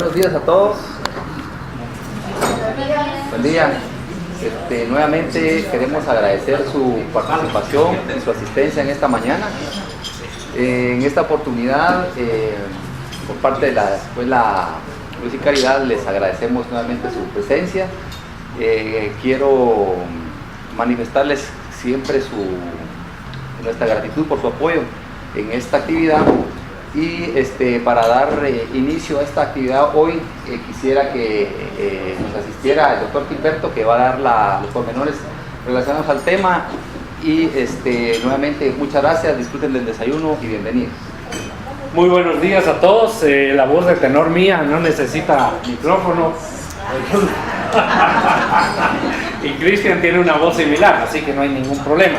Buenos días a todos. Buen día. Nuevamente queremos agradecer su participación y su asistencia en esta mañana. En esta oportunidad, por parte de la Escuela Luz y Caridad, les agradecemos nuevamente su presencia. Quiero manifestarles siempre nuestra gratitud por su apoyo en esta actividad. Y para dar inicio a esta actividad hoy, quisiera que nos asistiera el doctor Gilberto, que va a dar los pormenores relacionados al tema. Y nuevamente muchas gracias, disfruten del desayuno y bienvenidos. Muy buenos días a todos. La voz de tenor mía no necesita micrófono. Y Cristian tiene una voz similar, así que no hay ningún problema.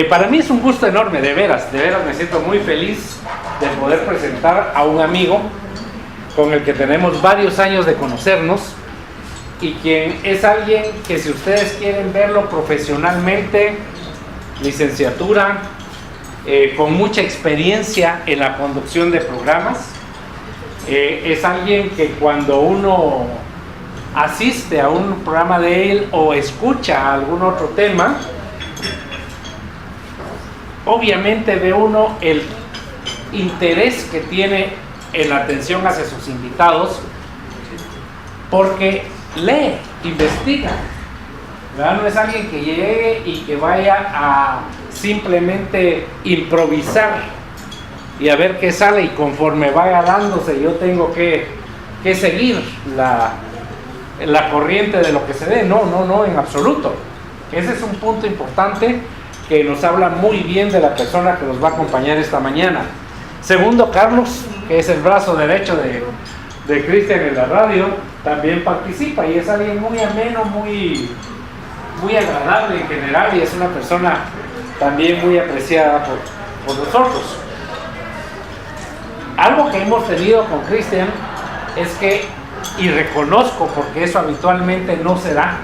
Para mí es un gusto enorme, de veras me siento muy feliz de poder presentar a un amigo con el que tenemos varios años de conocernos y quien es alguien que, si ustedes quieren verlo profesionalmente, licenciatura, con mucha experiencia en la conducción de programas, es alguien que cuando uno asiste a un programa de él o escucha algún otro tema, obviamente ve uno el interés que tiene en la atención hacia sus invitados, porque lee, investiga, ¿verdad? No es alguien que llegue y que vaya a simplemente improvisar y a ver qué sale, y conforme vaya dándose yo tengo que seguir la corriente de lo que se dé. No, en absoluto. Ese es un punto importante que nos habla muy bien de la persona que nos va a acompañar esta mañana. Segundo, Carlos, que es el brazo derecho de Cristian en la radio, también participa y es alguien muy ameno, muy agradable en general, y es una persona también muy apreciada por nosotros. Algo que hemos tenido con Cristian es que, y reconozco porque eso habitualmente no se da,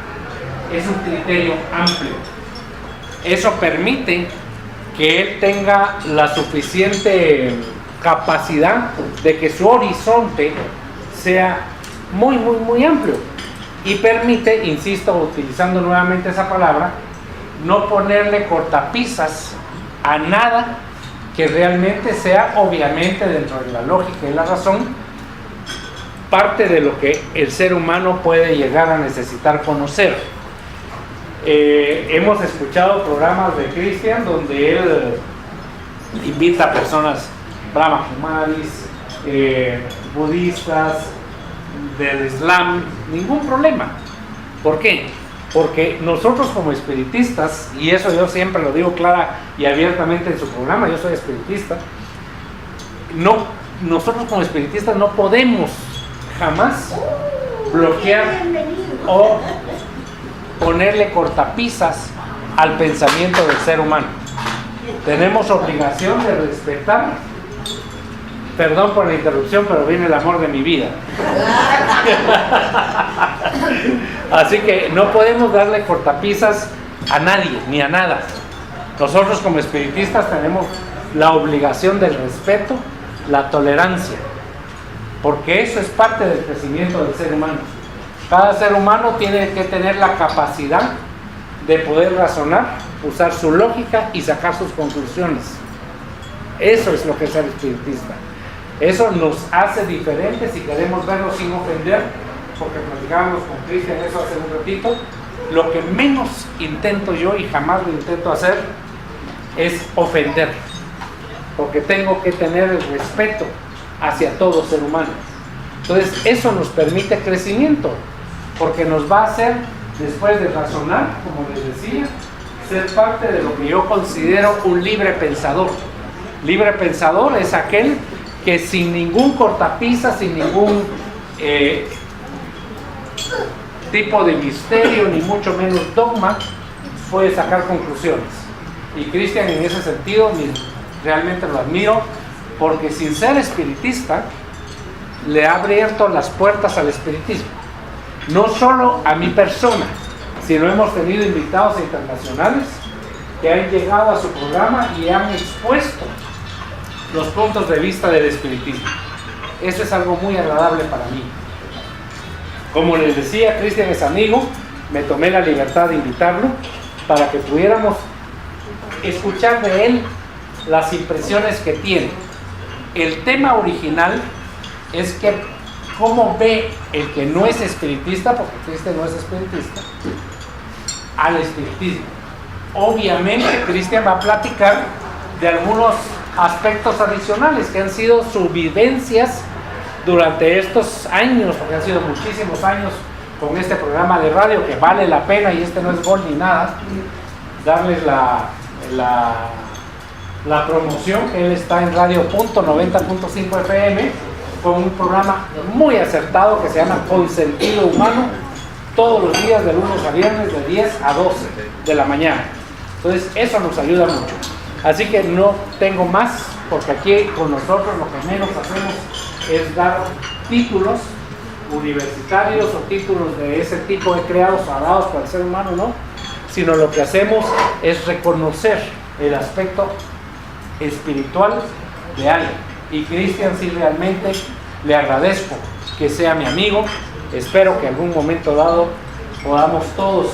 es un criterio amplio. Eso permite que él tenga la suficiente capacidad de que su horizonte sea muy amplio, y permite, insisto, utilizando nuevamente esa palabra, no ponerle cortapisas a nada que realmente sea, obviamente dentro de la lógica y la razón, parte de lo que el ser humano puede llegar a necesitar conocer. Hemos escuchado programas de Cristian donde él invita a personas Brahma Kumaris, budistas, del Islam, ningún problema. ¿Por qué? Porque nosotros como espiritistas, y eso yo siempre lo digo clara y abiertamente en su programa, yo soy espiritista, nosotros como espiritistas no podemos jamás bloquear o ponerle cortapisas al pensamiento del ser humano. Tenemos obligación de respetar. Perdón por la interrupción, pero viene el amor de mi vida. Así que no podemos darle cortapisas a nadie, ni a nada. Nosotros como espiritistas tenemos la obligación del respeto, la tolerancia, porque eso es parte del crecimiento del ser humano. Cada ser humano tiene que tener la capacidad de poder razonar, usar su lógica y sacar sus conclusiones. Eso es lo que es ser espiritista. Eso nos hace diferentes si queremos verlo sin ofender, porque platicábamos con Cristian eso hace un ratito. Lo que menos intento yo, y jamás lo intento hacer, es ofender, porque tengo que tener el respeto hacia todo ser humano. Entonces eso nos permite crecimiento, porque nos va a hacer, después de razonar, como les decía, ser parte de lo que yo considero un libre pensador. Libre pensador es aquel que sin ningún cortapisa, sin ningún tipo de misterio, ni mucho menos dogma, puede sacar conclusiones. Y Cristian, en ese sentido, realmente lo admiro, porque sin ser espiritista, le ha abierto las puertas al espiritismo. No solo a mi persona, sino hemos tenido invitados internacionales que han llegado a su programa y han expuesto los puntos de vista del espiritismo. eso es algo muy agradable para mí. Como les decía, Cristian es amigo, me tomé la libertad de invitarlo para que pudiéramos escuchar de él las impresiones que tiene. El tema original es que cómo ve el que no es espiritista, porque Cristian no es espiritista, al espiritismo. Obviamente Cristian va a platicar de algunos aspectos adicionales que han sido sus vivencias durante estos años, porque han sido muchísimos años con este programa de radio que vale la pena, y este no es gol ni nada, darles la promoción, que él está en radio.90.5 FM con un programa muy acertado que se llama Consentido Humano, todos los días de lunes a viernes de 10 a 12 de la mañana. Entonces eso nos ayuda mucho. Así que no tengo más, porque aquí con nosotros lo que menos hacemos es dar títulos universitarios o títulos de ese tipo de creados o dados para el ser humano, no, sino lo que hacemos es reconocer el aspecto espiritual de alguien. Y Cristian, sí, realmente le agradezco que sea mi amigo. Espero que en algún momento dado podamos todos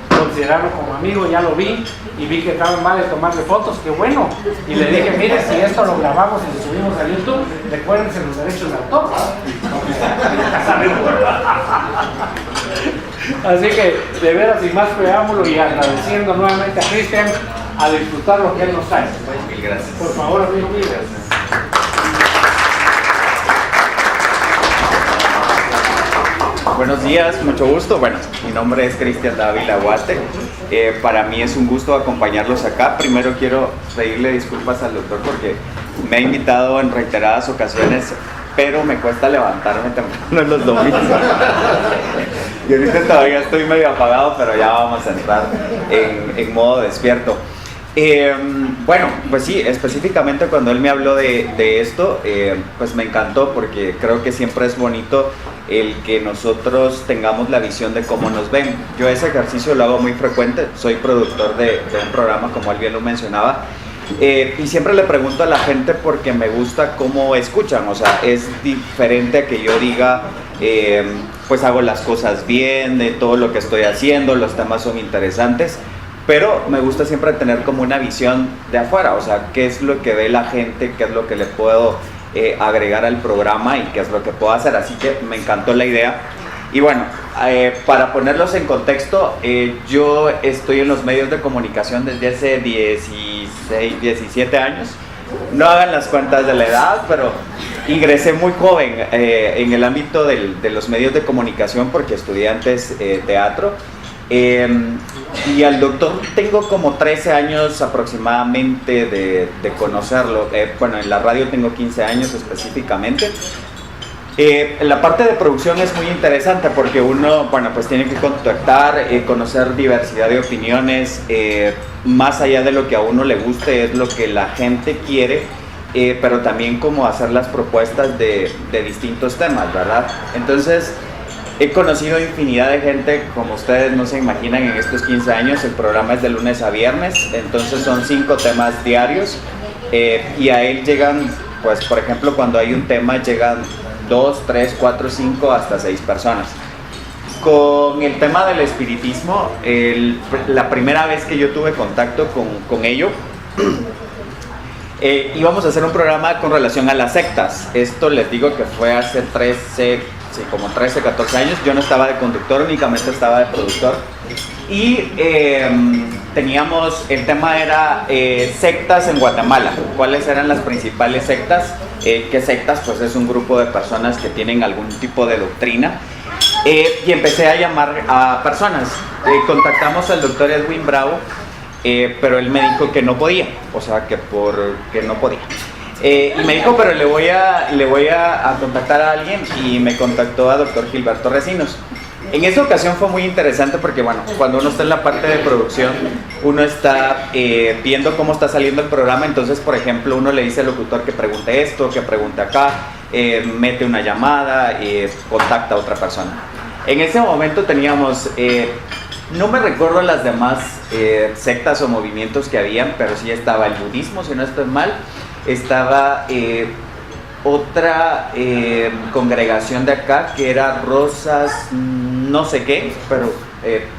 considerarlo como amigo. Ya lo vi y vi que estaban mal de tomarle fotos, qué bueno. Y le dije, mire, si esto lo grabamos y lo subimos a YouTube, recuérdense los derechos de autor. Así que, de veras, sin más preámbulo y agradeciendo nuevamente a Cristian, a disfrutar lo que él nos trae. Mil gracias. Por favor, amigo mío. Buenos días, mucho gusto. Bueno, mi nombre es Cristian Dávila Huate. Para mí es un gusto acompañarlos acá. Primero quiero pedirle disculpas al doctor porque me ha invitado en reiteradas ocasiones, pero me cuesta levantarme temprano en los domingos. Y ahorita todavía estoy medio apagado, pero ya vamos a entrar en modo despierto. Bueno, pues sí, específicamente cuando él me habló de esto, pues me encantó, porque creo que siempre es bonito el que nosotros tengamos la visión de cómo nos ven. Yo ese ejercicio lo hago muy frecuente, soy productor de un programa, como él bien lo mencionaba, y siempre le pregunto a la gente porque me gusta cómo escuchan. O sea, es diferente a que yo diga, pues hago las cosas bien, de todo lo que estoy haciendo, los temas son interesantes, pero me gusta siempre tener como una visión de afuera, o sea, qué es lo que ve la gente, qué es lo que le puedo agregar al programa y qué es lo que puedo hacer. Así que me encantó la idea. Y bueno, para ponerlos en contexto, yo estoy en los medios de comunicación desde hace 16, 17 años. No hagan las cuentas de la edad, pero ingresé muy joven en el ámbito de los medios de comunicación porque estudié antes teatro. Y al doctor tengo como 13 años aproximadamente de conocerlo. Bueno, en la radio tengo 15 años específicamente. La parte de producción es muy interesante porque uno, bueno, pues tiene que contactar, conocer diversidad de opiniones, más allá de lo que a uno le guste, es lo que la gente quiere, pero también como hacer las propuestas de distintos temas, ¿verdad? Entonces, he conocido infinidad de gente, como ustedes no se imaginan, en estos 15 años. El programa es de lunes a viernes, entonces son 5 temas diarios, y a él llegan, pues por ejemplo, cuando hay un tema llegan 2, 3, 4, 5, hasta 6 personas. Con el tema del espiritismo, la primera vez que yo tuve contacto con ello, íbamos a hacer un programa con relación a las sectas. Esto les digo que fue hace como 13, 14 años. Yo no estaba de conductor, únicamente estaba de productor. Y teníamos, el tema era sectas en Guatemala. ¿Cuáles eran las principales sectas? ¿Qué sectas? Pues es un grupo de personas que tienen algún tipo de doctrina. Y empecé a llamar a personas. Contactamos al doctor Edwin Bravo, pero él me dijo que no podía, o sea, que no podía. Y me dijo, pero le voy a contactar a alguien, y me contactó a doctor Gilberto Recinos. En esa ocasión fue muy interesante porque, bueno, cuando uno está en la parte de producción, uno está viendo cómo está saliendo el programa. Entonces, por ejemplo, uno le dice al locutor que pregunte esto, que pregunte acá, mete una llamada, contacta a otra persona. En ese momento teníamos, no me recuerdo las demás sectas o movimientos que habían, pero sí estaba el budismo, si no estoy mal, estaba otra congregación de acá que era Rosas, no sé qué, pero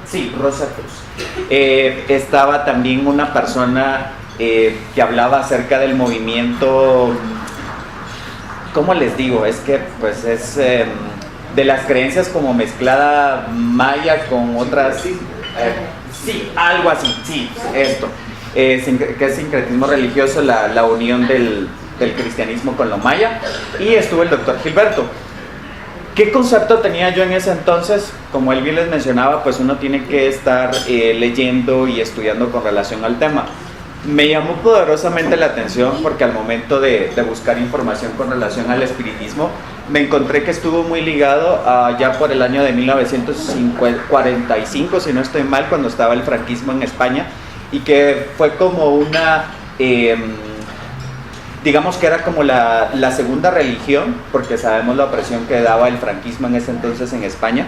sí, Rosa Cruz. Estaba también una persona que hablaba acerca del movimiento, ¿cómo les digo? Es que pues es de las creencias como mezclada maya con otras, sí, algo así, sí, esto, que es sincretismo religioso, la unión del cristianismo con lo maya, y estuvo el doctor Gilberto. ¿Qué concepto tenía yo en ese entonces? Como él bien les mencionaba, pues uno tiene que estar leyendo y estudiando con relación al tema. Me llamó poderosamente la atención porque al momento de buscar información con relación al espiritismo, me encontré que estuvo muy ligado ya por el año de 1945, si no estoy mal, cuando estaba el franquismo en España, y que fue como una... digamos que era como la segunda religión, porque sabemos la opresión que daba el franquismo en ese entonces en España,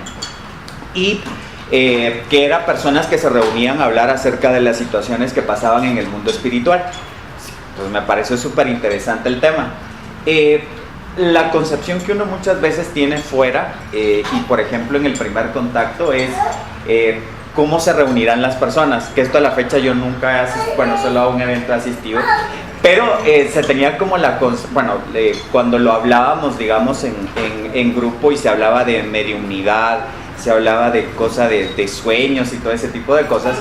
y que eran personas que se reunían a hablar acerca de las situaciones que pasaban en el mundo espiritual. Pues me pareció súper interesante el tema. La concepción que uno muchas veces tiene fuera, y por ejemplo en el primer contacto, es cómo se reunirán las personas, que esto a la fecha yo nunca he asistido, bueno, solo a un evento he asistido, pero se tenía como cuando lo hablábamos, digamos, en grupo, y se hablaba de mediunidad, se hablaba de cosas de sueños y todo ese tipo de cosas,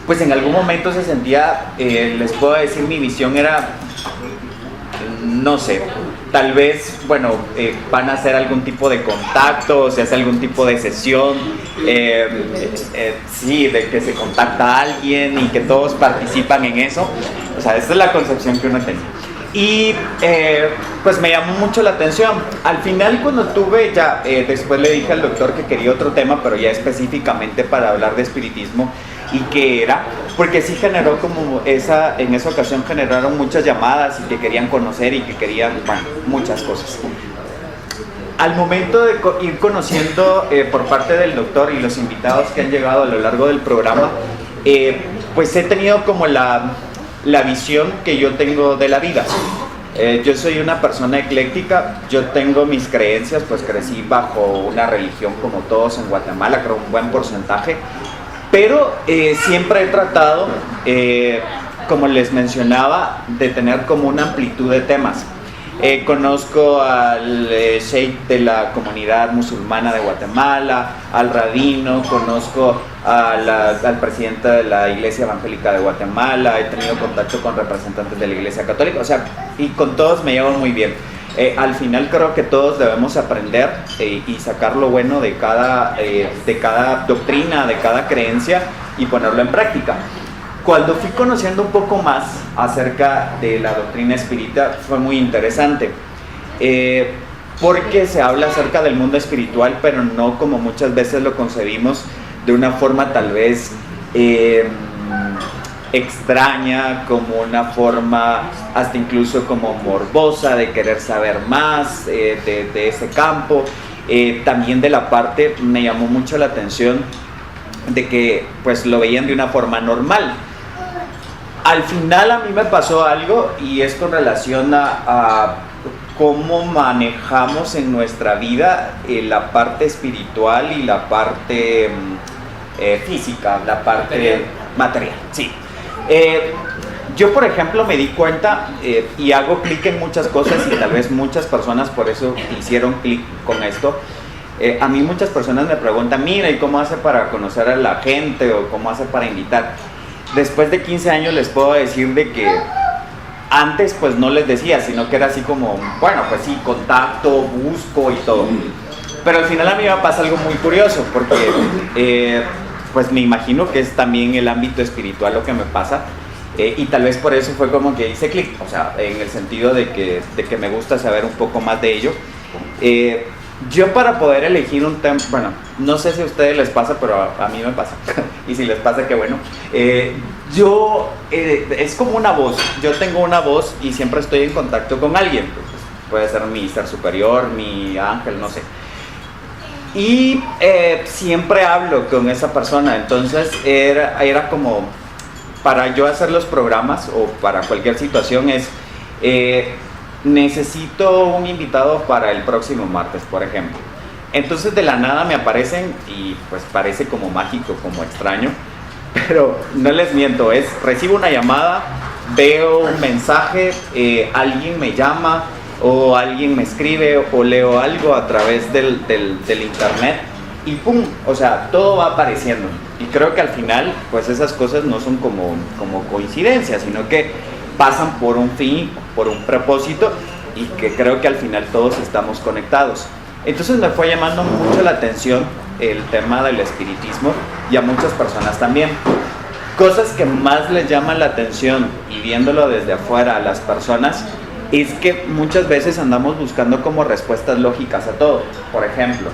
pues en algún momento se sentía, les puedo decir, mi visión era, no sé, tal vez, van a hacer algún tipo de contacto, se hace algún tipo de sesión, sí, de que se contacta a alguien y que todos participan en eso. O sea, esa es la concepción que uno tenía. Y pues me llamó mucho la atención. Al final, cuando tuve después le dije al doctor que quería otro tema, pero ya específicamente para hablar de espiritismo, y que era, porque sí generó como en esa ocasión generaron muchas llamadas y que querían conocer y que querían, muchas cosas. Al momento de ir conociendo por parte del doctor y los invitados que han llegado a lo largo del programa, pues he tenido como la visión que yo tengo de la vida. Yo soy una persona ecléctica, yo tengo mis creencias, pues crecí bajo una religión como todos en Guatemala, creo un buen porcentaje, pero siempre he tratado, como les mencionaba, de tener como una amplitud de temas. Conozco al sheikh de la comunidad musulmana de Guatemala, al rabino, conozco al presidente de la Iglesia Evangélica de Guatemala, he tenido contacto con representantes de la Iglesia Católica, o sea, y con todos me llevo muy bien. Al final creo que todos debemos aprender y sacar lo bueno de cada doctrina, de cada creencia, y ponerlo en práctica. Cuando fui conociendo un poco más acerca de la doctrina espírita, fue muy interesante, porque se habla acerca del mundo espiritual, pero no como muchas veces lo concebimos, de una forma tal vez extraña, como una forma hasta incluso como morbosa, de querer saber más de ese campo. También de la parte, me llamó mucho la atención de que pues lo veían de una forma normal. Al final a mí me pasó algo, y es con relación a cómo manejamos en nuestra vida la parte espiritual y la parte física, la parte material. Sí. Yo, por ejemplo, me di cuenta y hago clic en muchas cosas, y tal vez muchas personas por eso hicieron clic con esto. A mí muchas personas me preguntan, mira, ¿y cómo hace para conocer a la gente? ¿O cómo hace para invitar? Después de 15 años les puedo decir de que antes pues no les decía, sino que era así como, pues sí, contacto, busco y todo. Pero al final a mí me pasa algo muy curioso, porque pues me imagino que es también el ámbito espiritual lo que me pasa, y tal vez por eso fue como que hice clic, o sea, en el sentido de que me gusta saber un poco más de ello. Yo, para poder elegir un tema, no sé si a ustedes les pasa, pero a mí me pasa, y si les pasa, qué bueno. Es como una voz, yo tengo una voz y siempre estoy en contacto con alguien, pues, puede ser mi ser superior, mi ángel, no sé. Y siempre hablo con esa persona, entonces era como, para yo hacer los programas o para cualquier situación, es necesito un invitado para el próximo martes, por ejemplo. Entonces de la nada me aparecen y pues parece como mágico, como extraño, pero no les miento, recibo una llamada, veo un mensaje, alguien me llama o alguien me escribe o leo algo a través del internet y ¡pum! O sea, todo va apareciendo. Y creo que al final, pues esas cosas no son como coincidencias, sino que pasan por un fin, por un propósito, y que creo que al final todos estamos conectados. Entonces me fue llamando mucho la atención el tema del espiritismo y a muchas personas también. Cosas que más les llaman la atención y viéndolo desde afuera a las personas es que muchas veces andamos buscando como respuestas lógicas a todo. Por ejemplo,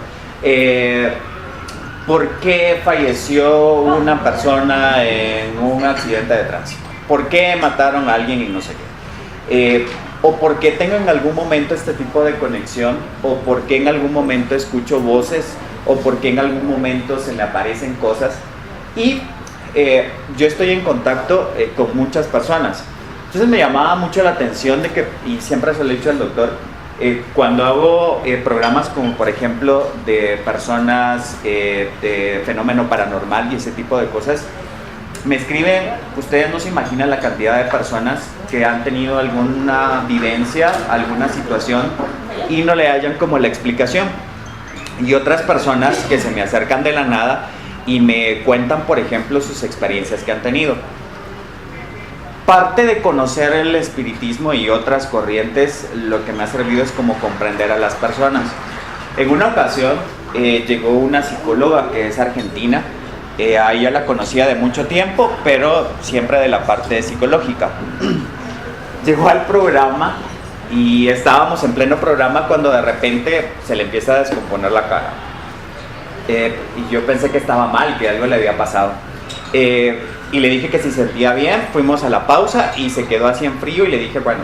¿por qué falleció una persona en un accidente de tránsito? ¿Por qué mataron a alguien y no sé qué? ¿O por qué tengo en algún momento este tipo de conexión? ¿O por qué en algún momento escucho voces? ¿O por qué en algún momento se me aparecen cosas? Y yo estoy en contacto con muchas personas. Entonces me llamaba mucho la atención de que, y siempre se lo he dicho al doctor, cuando hago programas como por ejemplo de personas de fenómeno paranormal y ese tipo de cosas, me escriben, ustedes no se imaginan la cantidad de personas que han tenido alguna vivencia, alguna situación y no le hallan como la explicación, y otras personas que se me acercan de la nada y me cuentan por ejemplo sus experiencias que han tenido. Parte de conocer el espiritismo y otras corrientes, lo que me ha servido es como comprender a las personas. En una ocasión llegó una psicóloga que es argentina, a ella la conocía de mucho tiempo, pero siempre de la parte psicológica. Llegó al programa y estábamos en pleno programa cuando de repente se le empieza a descomponer la cara. Y yo pensé que estaba mal, que algo le había pasado. Y le dije que si se sentía bien, fuimos a la pausa y se quedó así en frío y le dije, bueno,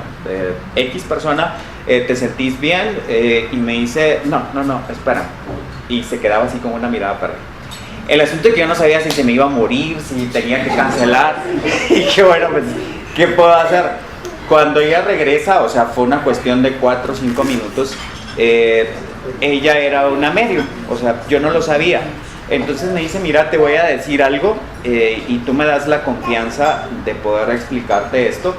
X persona, ¿te sentís bien? Y me dice, no, espera. Y se quedaba así con una mirada perdida. El asunto es que yo no sabía si se me iba a morir, si tenía que cancelar. Y que bueno, pues, ¿qué puedo hacer? Cuando ella regresa, o sea, fue una cuestión de 4 o 5 minutos, ella era una medium, o sea, yo no lo sabía. Entonces me dice, mira, te voy a decir algo y tú me das la confianza de poder explicarte esto.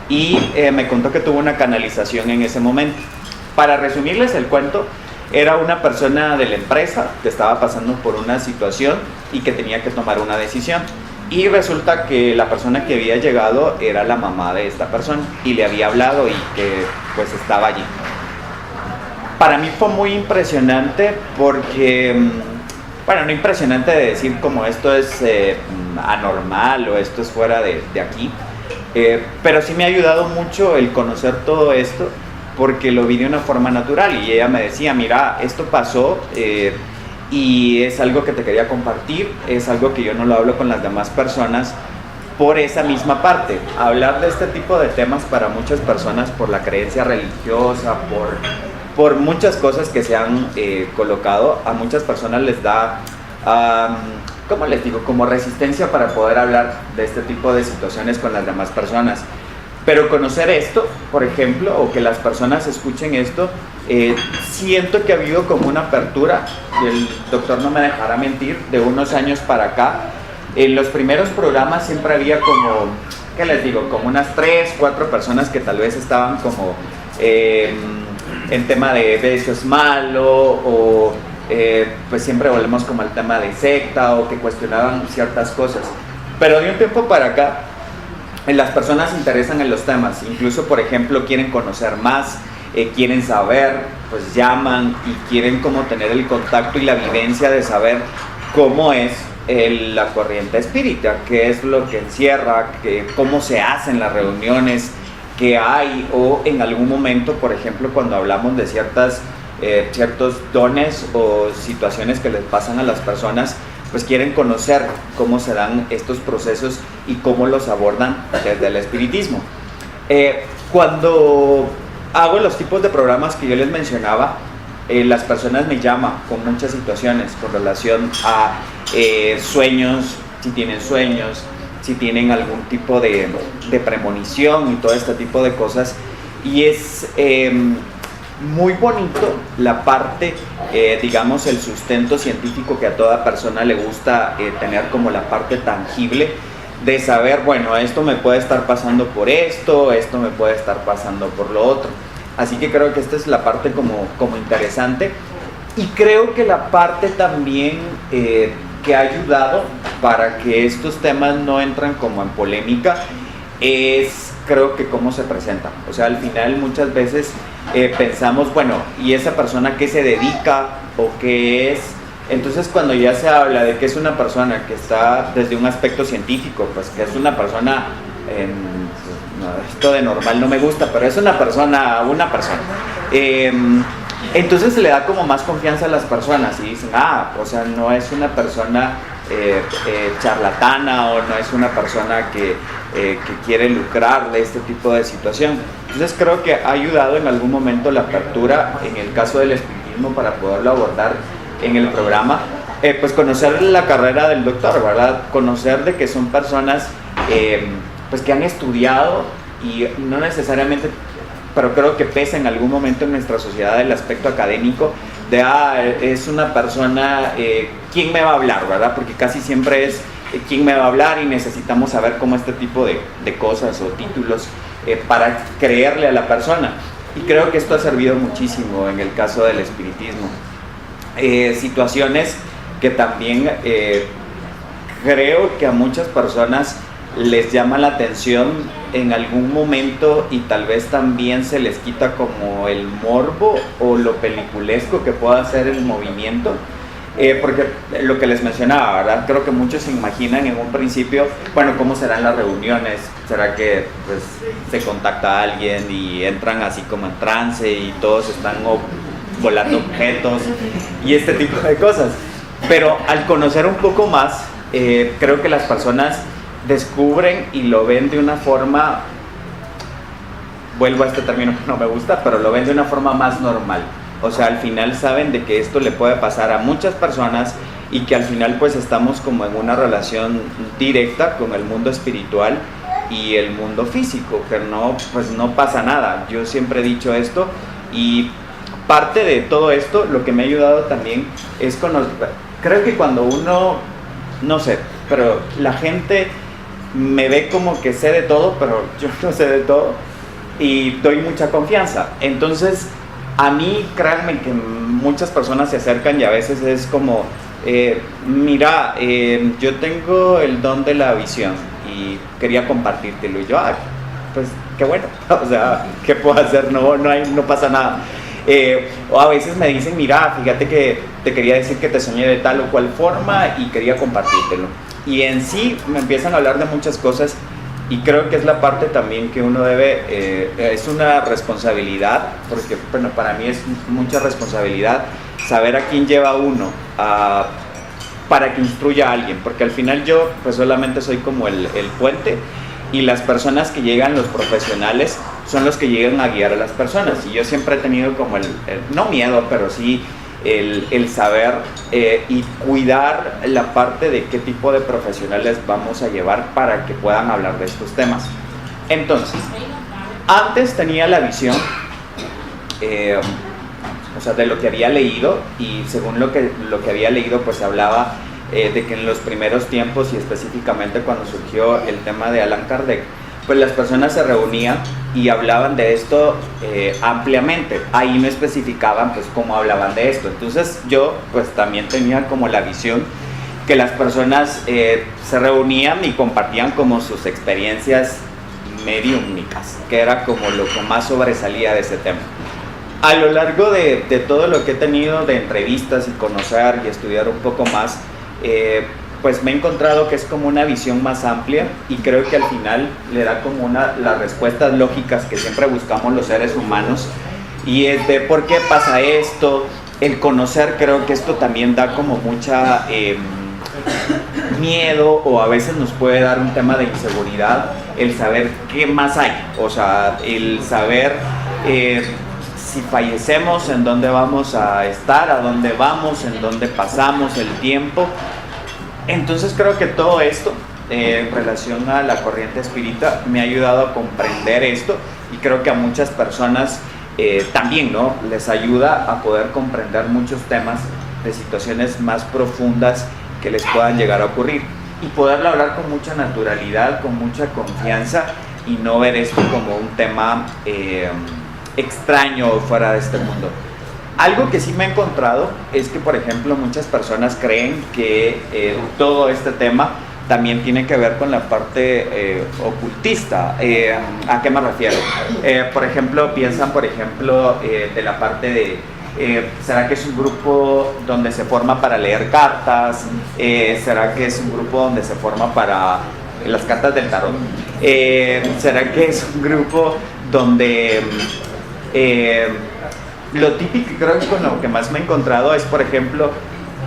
Y me contó que tuvo una canalización en ese momento. Para resumirles el cuento, era una persona de la empresa que estaba pasando por una situación y que tenía que tomar una decisión. Y resulta que la persona que había llegado era la mamá de esta persona y le había hablado y que pues estaba allí. Para mí fue muy impresionante porque... bueno, no impresionante de decir como esto es anormal o esto es fuera de aquí, pero sí me ha ayudado mucho el conocer todo esto porque lo vi de una forma natural y ella me decía, mira, esto pasó y es algo que te quería compartir, es algo que yo no lo hablo con las demás personas por esa misma parte. Hablar de este tipo de temas para muchas personas por la creencia religiosa, por muchas cosas que se han colocado, a muchas personas les da, ¿cómo les digo? Como resistencia para poder hablar de este tipo de situaciones con las demás personas. Pero conocer esto, por ejemplo, o que las personas escuchen esto, siento que ha habido como una apertura, y el doctor no me dejará mentir, de unos años para acá. En los primeros programas siempre había como, ¿qué les digo? Como unas 3, 4 personas que tal vez estaban como... en tema de eso es malo o pues siempre volvemos como al tema de secta o que cuestionaban ciertas cosas, pero de un tiempo para acá las personas se interesan en los temas, incluso por ejemplo quieren conocer más, quieren saber, pues llaman y quieren como tener el contacto y la vivencia de saber cómo es la corriente espírita, qué es lo que encierra, cómo se hacen las reuniones que hay, o en algún momento, por ejemplo, cuando hablamos de ciertos dones o situaciones que les pasan a las personas, pues quieren conocer cómo se dan estos procesos y cómo los abordan desde el espiritismo. Cuando hago los tipos de programas que yo les mencionaba, las personas me llaman con muchas situaciones con relación a sueños, si tienen sueños, si tienen algún tipo de premonición y todo este tipo de cosas. y es muy bonito la parte, digamos, el sustento científico que a toda persona le gusta tener, como la parte tangible de saber, bueno, esto me puede estar pasando por esto me puede estar pasando por lo otro. Así que creo que esta es la parte como interesante, y creo que la parte también que ha ayudado para que estos temas no entren como en polémica es, creo que, cómo se presentan. O sea, al final muchas veces pensamos, bueno, ¿y esa persona qué se dedica o qué es? Entonces, cuando ya se habla de que es una persona que está desde un aspecto científico, pues que es una persona, esto de normal no me gusta, pero es una persona, entonces se le da como más confianza a las personas y dicen, o sea, no es una persona charlatana, o no es una persona que quiere lucrar de este tipo de situación. Entonces creo que ha ayudado en algún momento la apertura, en el caso del espiritismo, para poderlo abordar en el programa, pues conocer la carrera del doctor, ¿verdad? Conocer de que son personas pues que han estudiado, y no necesariamente, pero creo que pesa en algún momento en nuestra sociedad el aspecto académico de, es una persona, ¿quién me va a hablar, verdad? Porque casi siempre es quién me va a hablar, y necesitamos saber cómo este tipo de cosas o títulos para creerle a la persona. Y creo que esto ha servido muchísimo en el caso del espiritismo. Situaciones que también creo que a muchas personas les llama la atención en algún momento, y tal vez también se les quita como el morbo o lo peliculesco que pueda ser el movimiento, porque lo que les mencionaba, ¿verdad? Creo que muchos se imaginan en un principio, bueno, ¿cómo serán las reuniones? ¿Será que pues se contacta a alguien y entran así como en trance y todos están volando objetos y este tipo de cosas? Pero al conocer un poco más, creo que las personas descubren y lo ven de una forma, vuelvo a este término que no me gusta, pero lo ven de una forma más normal. O sea, al final saben de que esto le puede pasar a muchas personas, y que al final pues estamos como en una relación directa con el mundo espiritual y el mundo físico, que no, pues no pasa nada. Yo siempre he dicho esto, y parte de todo esto, lo que me ha ayudado también es creo que cuando uno, no sé, pero la gente me ve como que sé de todo, pero yo no sé de todo, y doy mucha confianza. Entonces, a mí, créanme que muchas personas se acercan y a veces es como, mira, yo tengo el don de la visión y quería compartírtelo. Y yo, pues qué bueno, o sea, ¿qué puedo hacer? No pasa nada. O a veces me dicen, mira, fíjate que te quería decir que te soñé de tal o cual forma y quería compartírtelo. Y en sí me empiezan a hablar de muchas cosas, y creo que es la parte también que uno debe, es una responsabilidad, porque bueno, para mí es mucha responsabilidad saber a quién lleva uno para que instruya a alguien, porque al final yo pues solamente soy como el puente, y las personas que llegan, los profesionales, son los que llegan a guiar a las personas. Y yo siempre he tenido como no miedo, pero sí el saber y cuidar la parte de qué tipo de profesionales vamos a llevar para que puedan hablar de estos temas. Entonces, antes tenía la visión, o sea, de lo que había leído, y según lo que había leído, pues se hablaba de que en los primeros tiempos, y específicamente cuando surgió el tema de Allan Kardec, pues las personas se reunían y hablaban de esto ampliamente. Ahí no especificaban pues cómo hablaban de esto. Entonces yo pues también tenía como la visión que las personas se reunían y compartían como sus experiencias mediúmnicas, que era como lo que más sobresalía de ese tema. A lo largo de todo lo que he tenido de entrevistas y conocer y estudiar un poco más, pues me he encontrado que es como una visión más amplia, y creo que al final le da como las respuestas lógicas que siempre buscamos los seres humanos, y es de por qué pasa esto. El conocer, creo que esto también da como mucha miedo, o a veces nos puede dar un tema de inseguridad, el saber qué más hay, o sea, el saber si fallecemos, en dónde vamos a estar, a dónde vamos, en dónde pasamos el tiempo. Entonces creo que todo esto en relación a la corriente espírita me ha ayudado a comprender esto, y creo que a muchas personas también, ¿no?, les ayuda a poder comprender muchos temas de situaciones más profundas que les puedan llegar a ocurrir y poderlo hablar con mucha naturalidad, con mucha confianza y no ver esto como un tema extraño o fuera de este mundo. Algo que sí me he encontrado es que, por ejemplo, muchas personas creen que todo este tema también tiene que ver con la parte ocultista. ¿A qué me refiero? Por ejemplo, piensan, por ejemplo, de la parte de ¿será que es un grupo donde se forma para leer cartas? ¿Será que es un grupo donde se forma para las cartas del tarot? ¿Será que es un grupo donde lo típico, creo que con lo que más me he encontrado es, por ejemplo,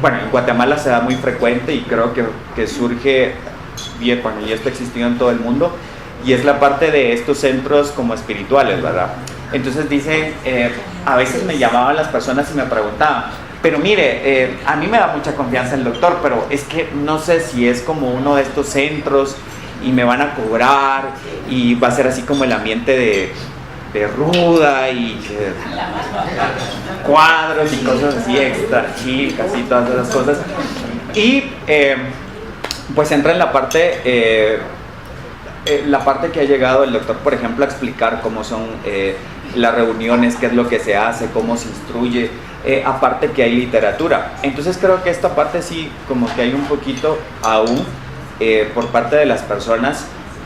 bueno, en Guatemala se da muy frecuente y creo que surge bien cuando ya está existiendo en todo el mundo, y es la parte de estos centros como espirituales, ¿verdad? Entonces dicen, a veces me llamaban las personas y me preguntaban, pero mire, a mí me da mucha confianza el doctor, pero es que no sé si es como uno de estos centros y me van a cobrar y va a ser así como el ambiente de ruda y cuadros y cosas así extra chicas y todas esas cosas. Y pues entra en la parte que ha llegado el doctor, por ejemplo, a explicar cómo son las reuniones, qué es lo que se hace, cómo se instruye, aparte que hay literatura. Entonces creo que esta parte sí, como que hay un poquito aún por parte de las personas,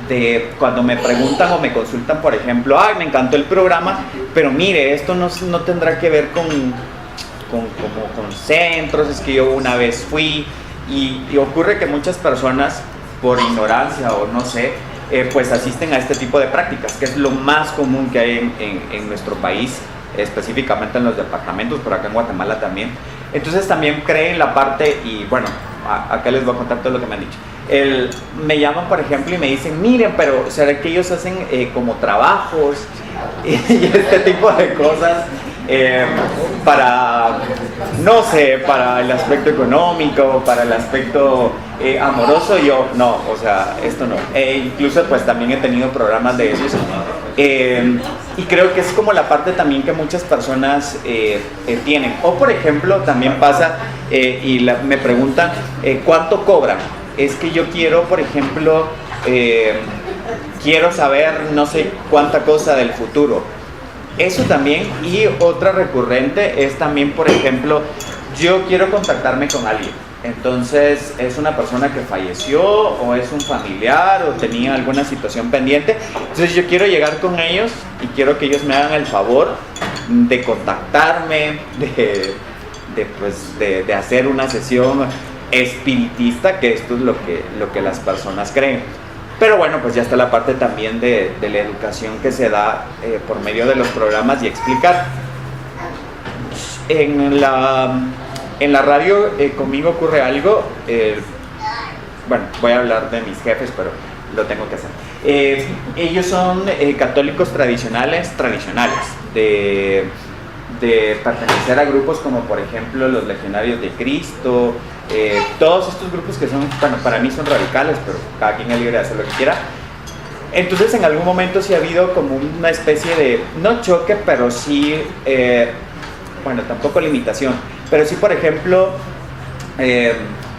de cuando me preguntan o me consultan, por ejemplo, ay, me encantó el programa, pero mire, esto no tendrá que ver con centros, es que yo una vez fui, y ocurre que muchas personas, por ignorancia o no sé, pues asisten a este tipo de prácticas, que es lo más común que hay en nuestro país, específicamente en los departamentos, pero acá en Guatemala también. Entonces también creen la parte, y bueno, acá les voy a contar todo lo que me han dicho. Me llaman, por ejemplo, y me dicen, miren, pero ¿será que ellos hacen como trabajos y este tipo de cosas para, no sé, para el aspecto económico, para el aspecto amoroso? Yo, no, o sea, esto no. Incluso pues también he tenido programas de esos. Y creo que es como la parte también que muchas personas tienen. O por ejemplo, también pasa me preguntan, ¿cuánto cobran? Es que yo quiero, por ejemplo, quiero saber no sé cuánta cosa del futuro. Eso también. Y otra recurrente es también, por ejemplo, yo quiero contactarme con alguien. Entonces es una persona que falleció o es un familiar o tenía alguna situación pendiente. Entonces yo quiero llegar con ellos y quiero que ellos me hagan el favor de contactarme, de hacer una sesión espiritista, que esto es lo que las personas creen. Pero bueno, pues ya está la parte también de la educación que se da por medio de los programas y explicar. En la radio conmigo ocurre algo, bueno, voy a hablar de mis jefes, pero lo tengo que hacer. Ellos son católicos tradicionales, de pertenecer a grupos como por ejemplo los Legionarios de Cristo, todos estos grupos que son, bueno, para mí son radicales, pero cada quien es libre de hacer lo que quiera. Entonces en algún momento sí ha habido como una especie de, no choque, pero sí, bueno, tampoco limitación, pero sí, por ejemplo,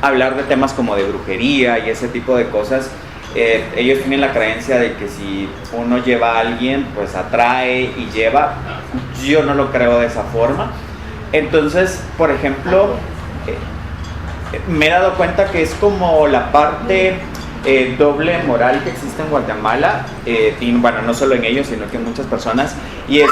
hablar de temas como de brujería y ese tipo de cosas. Ellos tienen la creencia de que si uno lleva a alguien, pues atrae y lleva. Yo no lo creo de esa forma. Entonces, por ejemplo, me he dado cuenta que es como la parte doble moral que existe en Guatemala, y bueno, no solo en ellos, sino que en muchas personas, y es,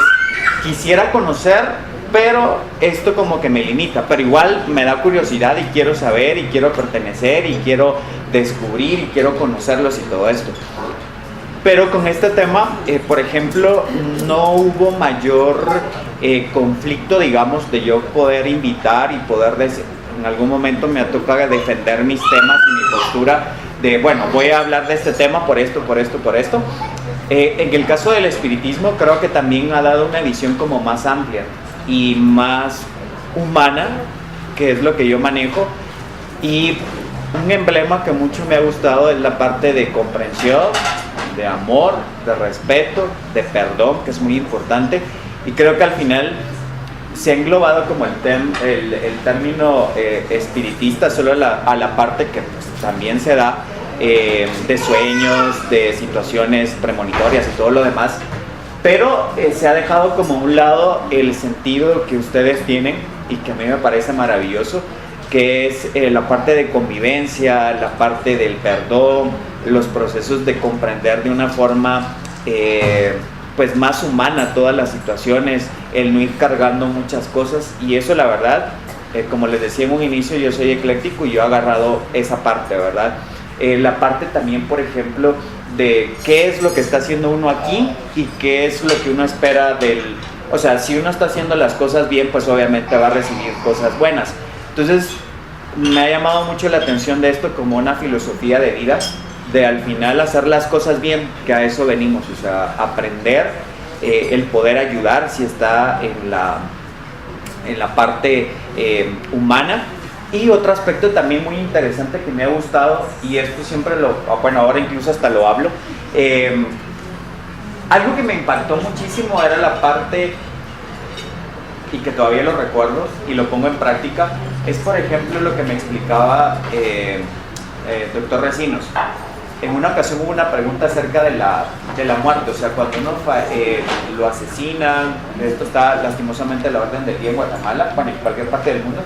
quisiera conocer, pero esto como que me limita, pero igual me da curiosidad y quiero saber y quiero pertenecer y quiero descubrir y quiero conocerlos y todo esto. Pero con este tema, por ejemplo, no hubo mayor conflicto, digamos, de yo poder invitar y poder decir, en algún momento me ha tocado defender mis temas y mi postura de, bueno, voy a hablar de este tema por esto. En el caso del espiritismo, creo que también ha dado una visión como más amplia y más humana, que es lo que yo manejo. Y un emblema que mucho me ha gustado es la parte de comprensión, de amor, de respeto, de perdón, que es muy importante. Y creo que al final se ha englobado como el término espiritista solo a la parte que pues, también se da de sueños, de situaciones premonitorias y todo lo demás, pero se ha dejado como a un lado el sentido que ustedes tienen y que a mí me parece maravilloso, que es la parte de convivencia, la parte del perdón, los procesos de comprender de una forma pues más humana todas las situaciones, el no ir cargando muchas cosas. Y eso, la verdad, como les decía en un inicio, yo soy ecléctico y yo he agarrado esa parte, ¿verdad? La parte también, por ejemplo, de qué es lo que está haciendo uno aquí y qué es lo que uno espera del... O sea, si uno está haciendo las cosas bien, pues obviamente va a recibir cosas buenas. Entonces, me ha llamado mucho la atención de esto como una filosofía de vida, de al final hacer las cosas bien, que a eso venimos, o sea, aprender, el poder ayudar si está en la parte humana. Y otro aspecto también muy interesante que me ha gustado, y esto siempre bueno, ahora incluso hasta lo hablo, algo que me impactó muchísimo era la parte, y que todavía lo recuerdo y lo pongo en práctica, es por ejemplo lo que me explicaba doctor Recinos. En una ocasión hubo una pregunta acerca de la muerte, o sea, cuando uno lo asesinan, esto está lastimosamente a la orden del día en Guatemala, bueno, en cualquier parte del mundo,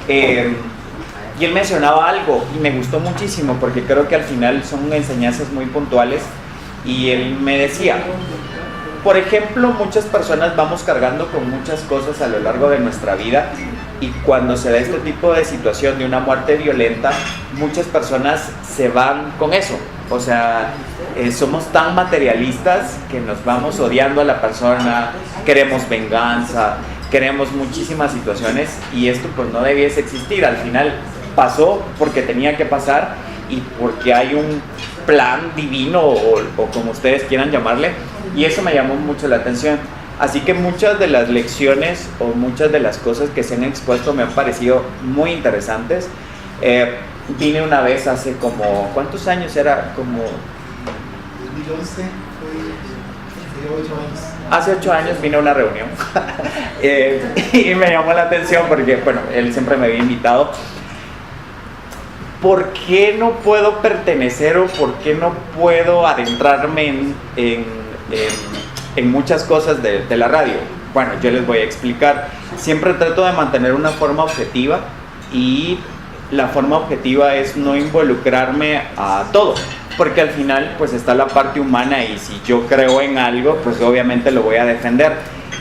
y él mencionaba algo y me gustó muchísimo porque creo que al final son enseñanzas muy puntuales, y él me decía, por ejemplo, muchas personas vamos cargando con muchas cosas a lo largo de nuestra vida, y cuando se da este tipo de situación de una muerte violenta, muchas personas se van con eso. O sea, somos tan materialistas que nos vamos odiando a la persona, queremos venganza, queremos muchísimas situaciones, y esto pues no debiese existir. Al final pasó porque tenía que pasar y porque hay un plan divino o como ustedes quieran llamarle, y eso me llamó mucho la atención. Así que muchas de las lecciones o muchas de las cosas que se han expuesto me han parecido muy interesantes. Vine una vez hace como, ¿cuántos años era? Como 2011, fue 8 años. Hace 8 años vine a una reunión y me llamó la atención porque, bueno, él siempre me había invitado. ¿Por qué no puedo pertenecer o por qué no puedo adentrarme en muchas cosas de la radio? Bueno, yo les voy a explicar. Siempre trato de mantener una forma objetiva, y la forma objetiva es no involucrarme a todo, porque al final pues está la parte humana, y si yo creo en algo, pues obviamente lo voy a defender.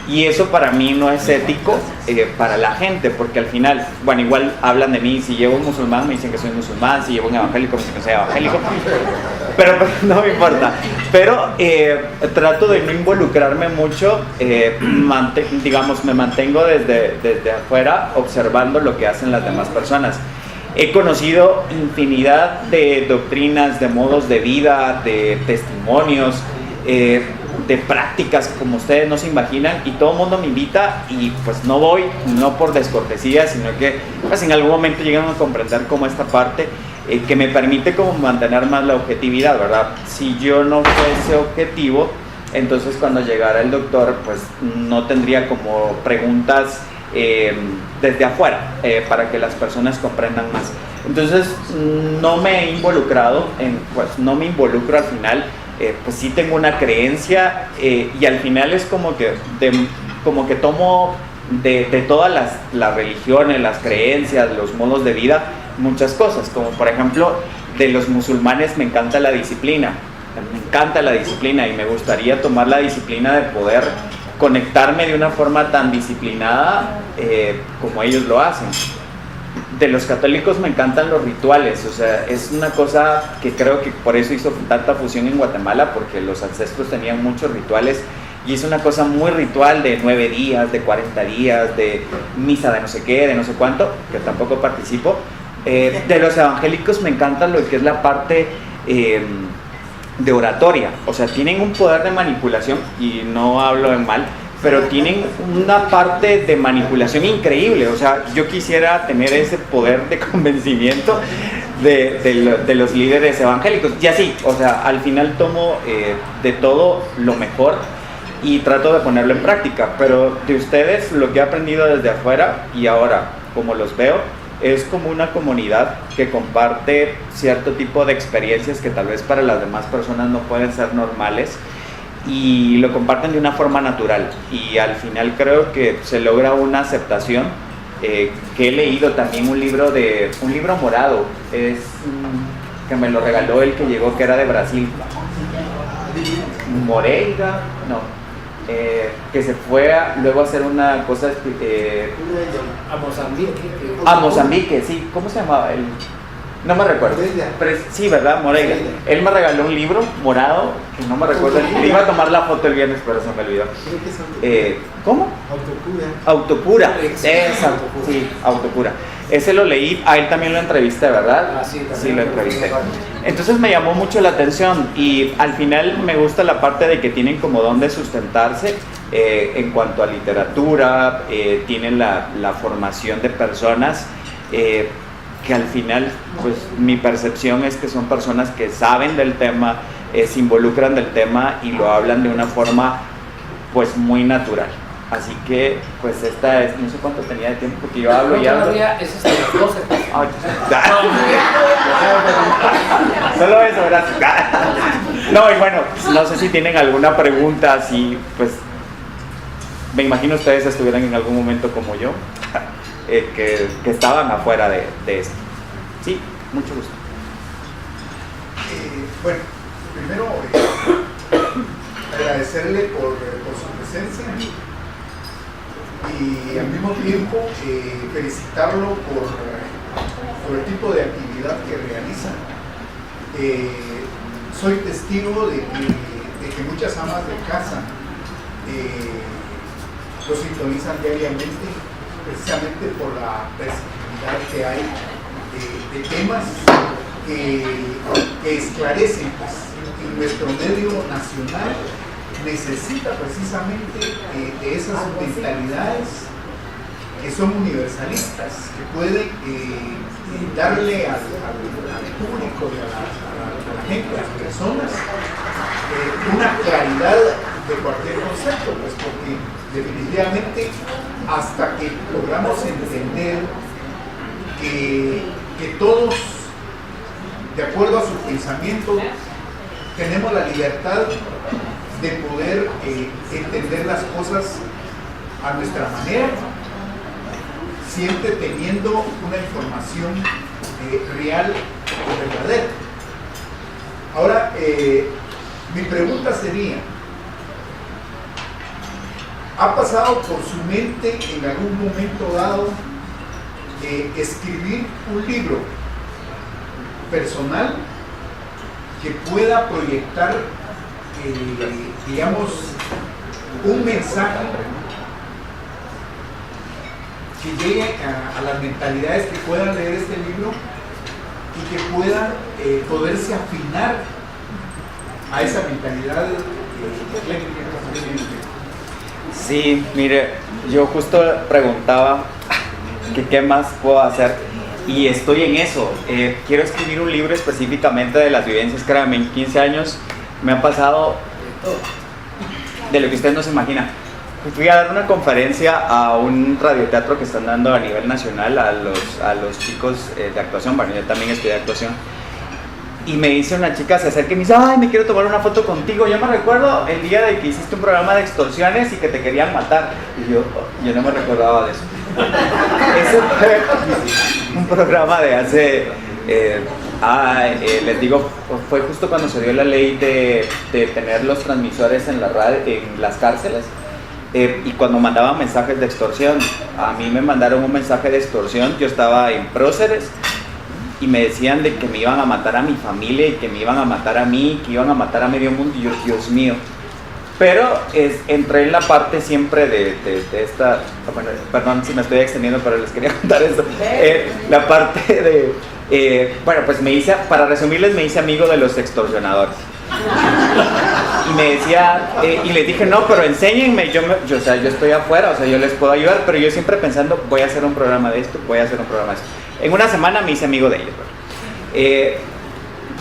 Y eso para mí no es ético para la gente, porque al final, bueno, igual hablan de mí, si llevo un musulmán me dicen que soy musulmán, si llevo un evangélico me dicen que soy evangélico, pero pues, no me importa. Pero trato de no involucrarme mucho, digamos, me mantengo desde afuera observando lo que hacen las demás personas. He conocido infinidad de doctrinas, de modos de vida, de testimonios, de prácticas como ustedes no se imaginan, y todo el mundo me invita y pues no voy, no por descortesía, sino que pues en algún momento llegan a comprender como esta parte que me permite como mantener más la objetividad, ¿verdad? Si yo no fuese objetivo, entonces cuando llegara el doctor pues no tendría como preguntas desde afuera para que las personas comprendan más. Entonces no me he involucrado pues no me involucro al final. Pues sí tengo una creencia, y al final es como que tomo de todas las religiones, las creencias, los modos de vida, muchas cosas, como por ejemplo de los musulmanes me encanta la disciplina, y me gustaría tomar la disciplina de poder conectarme de una forma tan disciplinada como ellos lo hacen. De los católicos me encantan los rituales, o sea, es una cosa que creo que por eso hizo tanta fusión en Guatemala, porque los ancestros tenían muchos rituales, y es una cosa muy ritual de 9 días, de 40 días, de misa de no sé qué, de no sé cuánto, que tampoco participo. De los evangélicos me encanta lo que es la parte de oratoria, o sea, tienen un poder de manipulación, y no hablo en mal, pero tienen una parte de manipulación increíble. O sea, yo quisiera tener ese poder de convencimiento de los líderes evangélicos. Y así, o sea, al final tomo de todo lo mejor y trato de ponerlo en práctica, pero de ustedes lo que he aprendido desde afuera y ahora como los veo es como una comunidad que comparte cierto tipo de experiencias que tal vez para las demás personas no pueden ser normales y lo comparten de una forma natural, y al final creo que se logra una aceptación. Que he leído también un libro morado, que me lo regaló el que llegó, que era de Brasil, Moreira, no, que se fue luego a hacer una cosa a Mozambique, sí, ¿cómo se llamaba? No me recuerdo, pero sí, ¿verdad? Moreira. Él me regaló un libro morado, que no me recuerdo, le iba a tomar la foto el viernes, pero se me olvidó. ¿Cómo? Autocura. Esa, sí, Autocura. Ese lo leí, a él también lo entrevisté, ¿verdad? Sí, lo entrevisté. Entonces me llamó mucho la atención y al final me gusta la parte de que tienen como dónde sustentarse en cuanto a literatura, tienen la formación de personas que al final, pues mi percepción es que son personas que saben del tema, se involucran del tema y lo hablan de una forma pues muy natural. Así que, pues esta es, no sé cuánto tenía de tiempo porque yo hablo y hablo. Todavía es hasta las 12. Solo eso, gracias. No, y bueno, no sé si tienen alguna pregunta, si pues me imagino ustedes estuvieran en algún momento como yo, que estaban afuera de esto. Sí, mucho gusto. Bueno, primero agradecerle por su presencia y al mismo tiempo felicitarlo por el tipo de actividad que realiza. Soy testigo de que muchas amas de casa lo sintonizan diariamente, precisamente por la versatilidad que hay de temas que esclarecen, pues, y nuestro medio nacional necesita precisamente de esas mentalidades que son universalistas, que pueden darle al público y a la gente, a las personas, una claridad de cualquier concepto, pues, porque definitivamente hasta que logramos entender que todos, de acuerdo a su pensamiento, tenemos la libertad de poder entender las cosas a nuestra manera, siempre teniendo una información real o verdadera. Ahora, mi pregunta sería, ¿ha pasado por su mente en algún momento dado escribir un libro personal que pueda proyectar, digamos, un mensaje que llegue a las mentalidades que puedan leer este libro y que puedan poderse afinar a esa mentalidad Sí, mire, yo justo preguntaba que qué más puedo hacer y estoy en eso. Quiero escribir un libro específicamente de las vivencias. Créanme, en 15 años me ha pasado de lo que usted no se imagina. Fui a dar una conferencia a un radioteatro que están dando a nivel nacional a los chicos de actuación. Bueno, yo también estudié actuación. Y me dice una chica, se acerca y me dice, ay, me quiero tomar una foto contigo. Yo me recuerdo el día de que hiciste un programa de extorsiones y que te querían matar. Y yo no me recordaba de eso. Ese fue un programa de hace, les digo, fue justo cuando se dio la ley de tener los transmisores en la radio, en las cárceles. Y cuando mandaban mensajes de extorsión, a mí me mandaron un mensaje de extorsión. Yo estaba en Próceres y me decían de que me iban a matar a mi familia y que me iban a matar a mí, que iban a matar a medio mundo. Y yo, Dios mío. Pero entré en la parte siempre de esta, bueno, perdón si me estoy extendiendo, pero les quería contar esto. La parte de, bueno, pues me hice, para resumirles, me hice amigo de los extorsionadores. Y me decía, y les dije, no, pero enséñenme, yo estoy afuera, o sea, yo les puedo ayudar, pero yo siempre pensando, voy a hacer un programa de esto, voy a hacer un programa de esto. En una semana me hice amigo de ellos,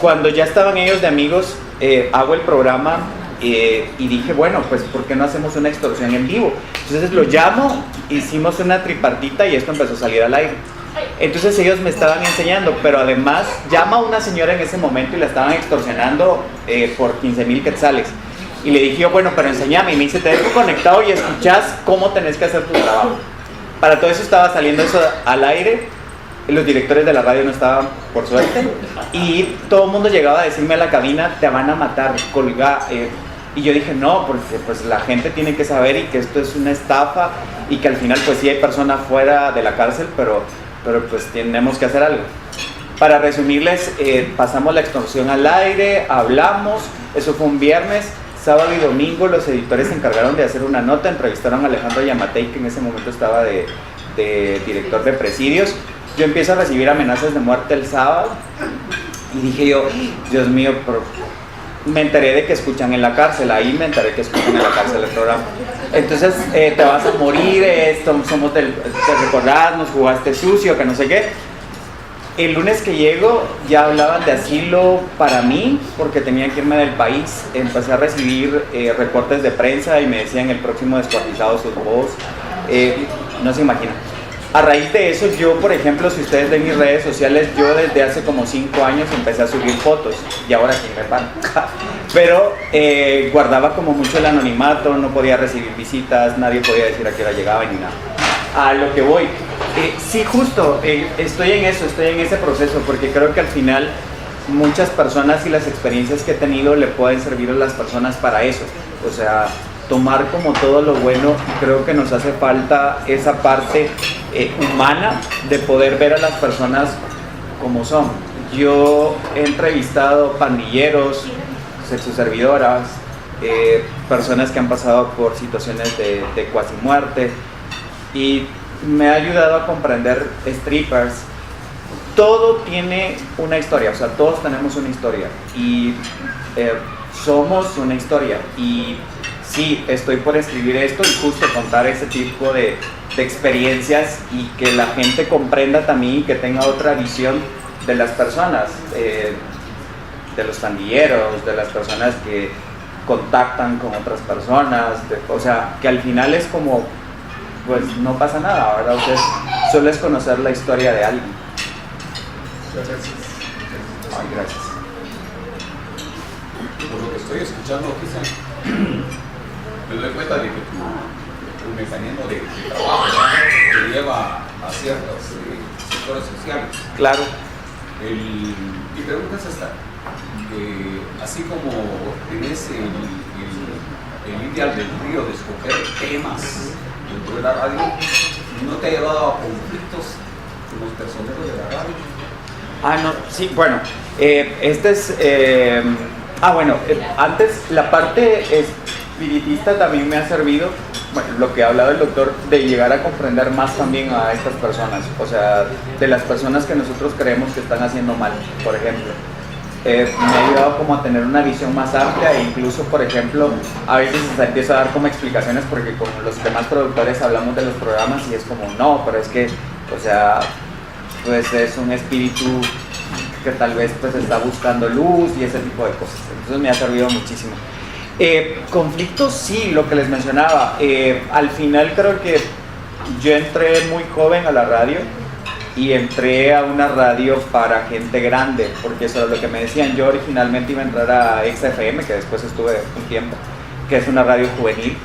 Cuando ya estaban ellos de amigos, hago el programa y dije, bueno, pues ¿por qué no hacemos una extorsión en vivo? Entonces lo llamo, hicimos una tripartita y esto empezó a salir al aire. Entonces ellos me estaban enseñando, pero además llama a una señora en ese momento y la estaban extorsionando por 15,000 quetzales. Y le dije yo, bueno, pero enséñame. Y me dice, te dejo conectado y escuchás cómo tenés que hacer tu trabajo. Para todo eso estaba saliendo eso al aire. Los directores de la radio no estaban, por suerte. Y todo el mundo llegaba a decirme a la cabina, te van a matar, colga. Y yo dije, no, porque pues la gente tiene que saber y que esto es una estafa y que al final pues sí hay personas fuera de la cárcel, pero pues tenemos que hacer algo. Para resumirles, pasamos la extorsión al aire, hablamos, eso fue un viernes. Sábado y domingo los editores se encargaron de hacer una nota, entrevistaron a Alejandro Yamatei, que en ese momento estaba de director de presidios. Yo empiezo a recibir amenazas de muerte el sábado y dije yo, Dios mío, pero me enteré de que escuchan en la cárcel, ahí me enteré que escuchan en la cárcel el programa. Entonces te vas a morir, te recordás, nos jugaste sucio, que no sé qué. El lunes que llego ya hablaban de asilo para mí porque tenía que irme del país. Empecé a recibir reportes de prensa y me decían el próximo descuartizado sus voz. No se imagina. A raíz de eso yo, por ejemplo, si ustedes ven mis redes sociales, yo desde hace como 5 años empecé a subir fotos y ahora sí me van. Pero guardaba como mucho el anonimato, no podía recibir visitas, nadie podía decir a qué hora llegaba ni nada. A lo que voy, sí, justo, estoy en ese proceso, porque creo que al final muchas personas y las experiencias que he tenido le pueden servir a las personas para eso, o sea, tomar como todo lo bueno. Creo que nos hace falta esa parte humana de poder ver a las personas como son. Yo he entrevistado pandilleros, sexoservidoras, personas que han pasado por situaciones de cuasi muerte, y me ha ayudado a comprender strippers. Todo tiene una historia, o sea, todos tenemos una historia y somos una historia. Y sí, estoy por escribir esto y justo contar ese tipo de experiencias y que la gente comprenda también y que tenga otra visión de las personas, de los pandilleros, de las personas que contactan con otras personas, o sea, que al final es como, pues no pasa nada, ¿verdad? O sea, solo es conocer la historia de alguien. Muchas gracias. Ay, gracias. Por lo que estoy escuchando, quizá me doy cuenta de que tu mecanismo de trabajo te lleva a ciertos sectores sociales. Claro. Mi pregunta es esta. Así como tenés el ideal del río de escoger temas dentro de la radio, ¿no te ha llevado a conflictos con los personeros de la radio? No, sí, bueno, antes la parte espiritista también me ha servido, bueno, lo que ha hablado el doctor, de llegar a comprender más también a estas personas, o sea, de las personas que nosotros creemos que están haciendo mal, por ejemplo. Me ha ayudado como a tener una visión más amplia e incluso, por ejemplo, a veces empiezo a dar como explicaciones porque con los demás productores hablamos de los programas y es como, no, pero es que, o sea, pues es un espíritu que tal vez pues está buscando luz y ese tipo de cosas. Entonces me ha servido muchísimo. Conflictos, sí, lo que les mencionaba. Al final creo que yo entré muy joven a la radio y entré a una radio para gente grande, porque eso era lo que me decían. Yo originalmente iba a entrar a XFM, que después estuve un tiempo, que es una radio juvenil,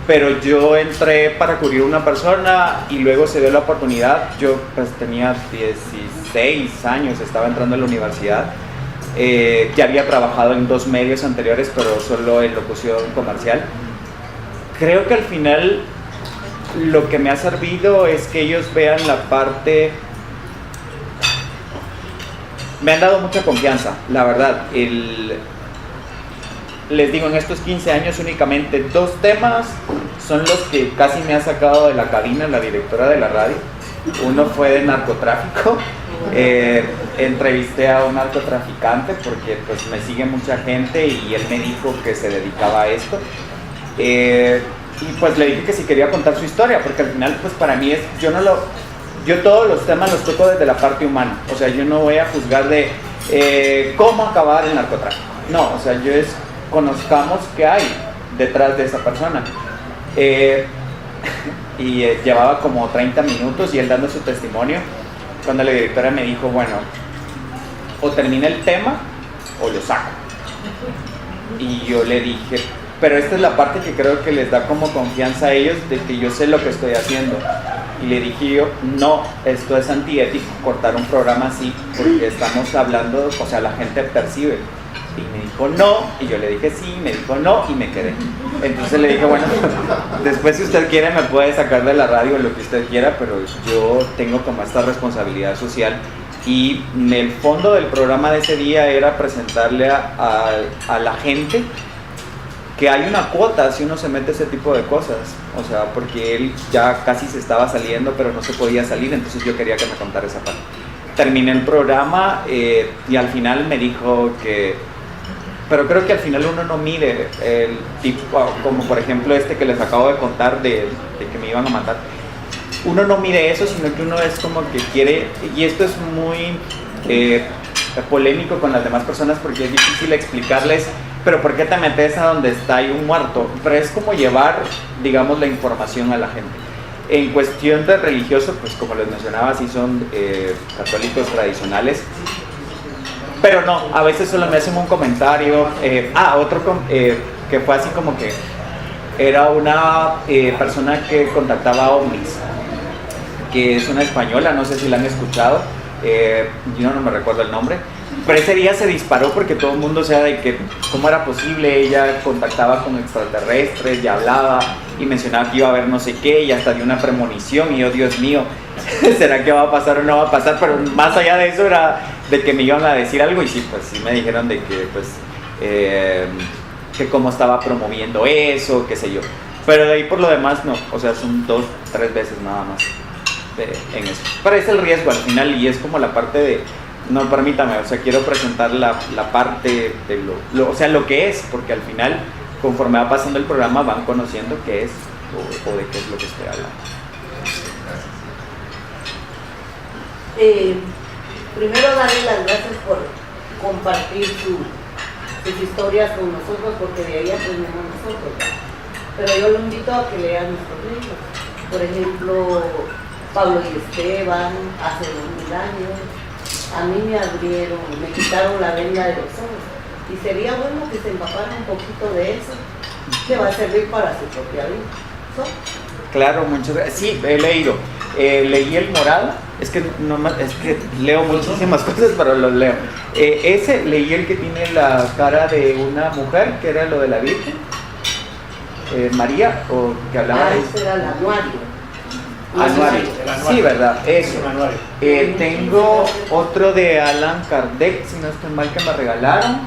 pero yo entré para cubrir una persona y luego se dio la oportunidad. Yo pues tenía 16 años, estaba entrando a la universidad, ya había trabajado en 2 medios anteriores, pero solo en locución comercial. Creo que al final lo que me ha servido es que ellos vean la parte. Me han dado mucha confianza, la verdad. Les digo, en estos 15 años únicamente 2 temas son los que casi me ha sacado de la cabina la directora de la radio. Uno fue de narcotráfico. Entrevisté a un narcotraficante porque pues me sigue mucha gente y él me dijo que se dedicaba a esto. Y pues le dije que si quería contar su historia, porque al final pues para mí es, yo todos los temas los toco desde la parte humana, o sea, yo no voy a juzgar de cómo acabar el narcotráfico. No, o sea, yo es, conozcamos qué hay detrás de esa persona. Y llevaba como 30 minutos y él dando su testimonio, cuando la directora me dijo, bueno, o termina el tema o lo saco. Y yo le dije, pero esta es la parte que creo que les da como confianza a ellos de que yo sé lo que estoy haciendo. Y le dije yo, no, esto es antiético, cortar un programa así, porque estamos hablando, o sea, la gente percibe. Y me dijo no, y yo le dije sí, me dijo no, y me quedé. Entonces le dije, bueno, después si usted quiere me puede sacar de la radio lo que usted quiera, pero yo tengo como esta responsabilidad social. Y el fondo del programa de ese día era presentarle a la gente que hay una cuota si uno se mete ese tipo de cosas, o sea, porque él ya casi se estaba saliendo, pero no se podía salir, entonces yo quería que me contara esa parte. Terminé el programa y al final me dijo que, pero creo que al final uno no mide el tipo, como por ejemplo este que les acabo de contar de que me iban a matar. Uno no mide eso, sino que uno es como que quiere, y esto es muy polémico con las demás personas porque es difícil explicarles, pero ¿por qué te metes a donde está ahí un muerto? Pero es como llevar, digamos, la información a la gente. En cuestión de religioso, pues como les mencionaba, sí son católicos tradicionales, pero no, a veces solo me hacen un comentario. Otro que fue así como que era una persona que contactaba ovnis, que es una española, no sé si la han escuchado, yo no me recuerdo el nombre, pero ese día se disparó porque todo el mundo, o sea, de que cómo era posible, ella contactaba con extraterrestres y hablaba y mencionaba que iba a haber no sé qué y hasta dio una premonición y yo, Dios mío, ¿será que va a pasar o no va a pasar? Pero más allá de eso era de que me iban a decir algo y sí, pues sí me dijeron de que pues que cómo estaba promoviendo eso, qué sé yo, pero de ahí por lo demás no, o sea, son 2, 3 veces nada más en eso. Pero es el riesgo al final y es como la parte de, no, permítame, o sea, quiero presentar la parte de o sea, lo que es, porque al final, conforme va pasando el programa, van conociendo qué es o de qué es lo que estoy hablando. Primero darle las gracias por compartir sus historias con nosotros, porque de ahí aprendemos nosotros, ¿verdad? Pero yo lo invito a que lean nuestros libros. Por ejemplo, Pablo y Esteban, hace 2000 años, a mí me abrieron, me quitaron la venda de los ojos. Y sería bueno que se empaparan un poquito de eso, que va a servir para su propia vida. ¿So? Claro, muchas gracias. Sí, he leído. Leí El Morado, es que leo muchísimas cosas, pero los leo. Leí el que tiene la cara de una mujer, que era lo de la Virgen, María, o que hablaba de... ese era el anuario. Anuario. Sí, ¿verdad? Eso. Tengo otro de Allan Kardec, si no estoy mal, que me regalaron,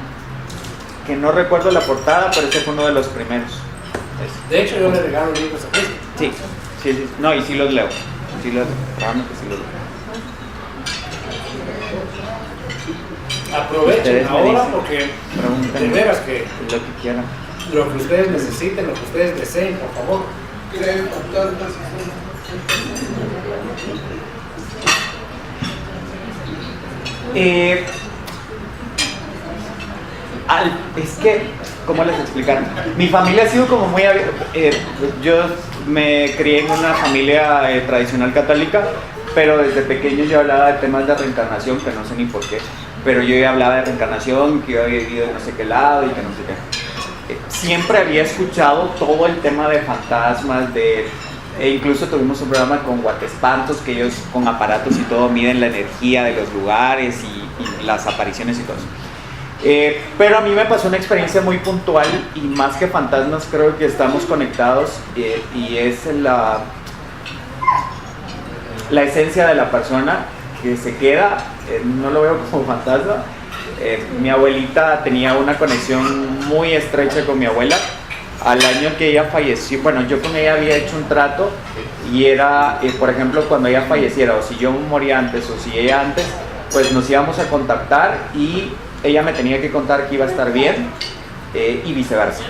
que no recuerdo la portada, pero ese fue uno de los primeros. De hecho, yo le regalo libros a Cristian. Sí. No, y sí los leo. Realmente sí los leo. Aprovechen ahora porque de veras que lo que quieran. Lo que ustedes necesiten, lo que ustedes deseen, por favor. Es que, ¿cómo les explicar? Mi familia ha sido como muy abierta. Yo me crié en una familia tradicional católica, pero desde pequeño yo hablaba de temas de reencarnación, que no sé ni por qué, pero yo ya hablaba de reencarnación, que yo había vivido en no sé qué lado y que no sé qué. Siempre había escuchado todo el tema de fantasmas, incluso tuvimos un programa con Guatespantos, que ellos con aparatos y todo miden la energía de los lugares y las apariciones y todo eso. Pero a mí me pasó una experiencia muy puntual y más que fantasmas creo que estamos conectados y es la esencia de la persona que se queda, no lo veo como fantasma. Mi abuelita tenía una conexión muy estrecha con mi abuela. Al año que ella falleció, bueno, yo con ella había hecho un trato y era, por ejemplo, cuando ella falleciera o si yo moría antes o si ella antes, pues nos íbamos a contactar y ella me tenía que contar que iba a estar bien y viceversa.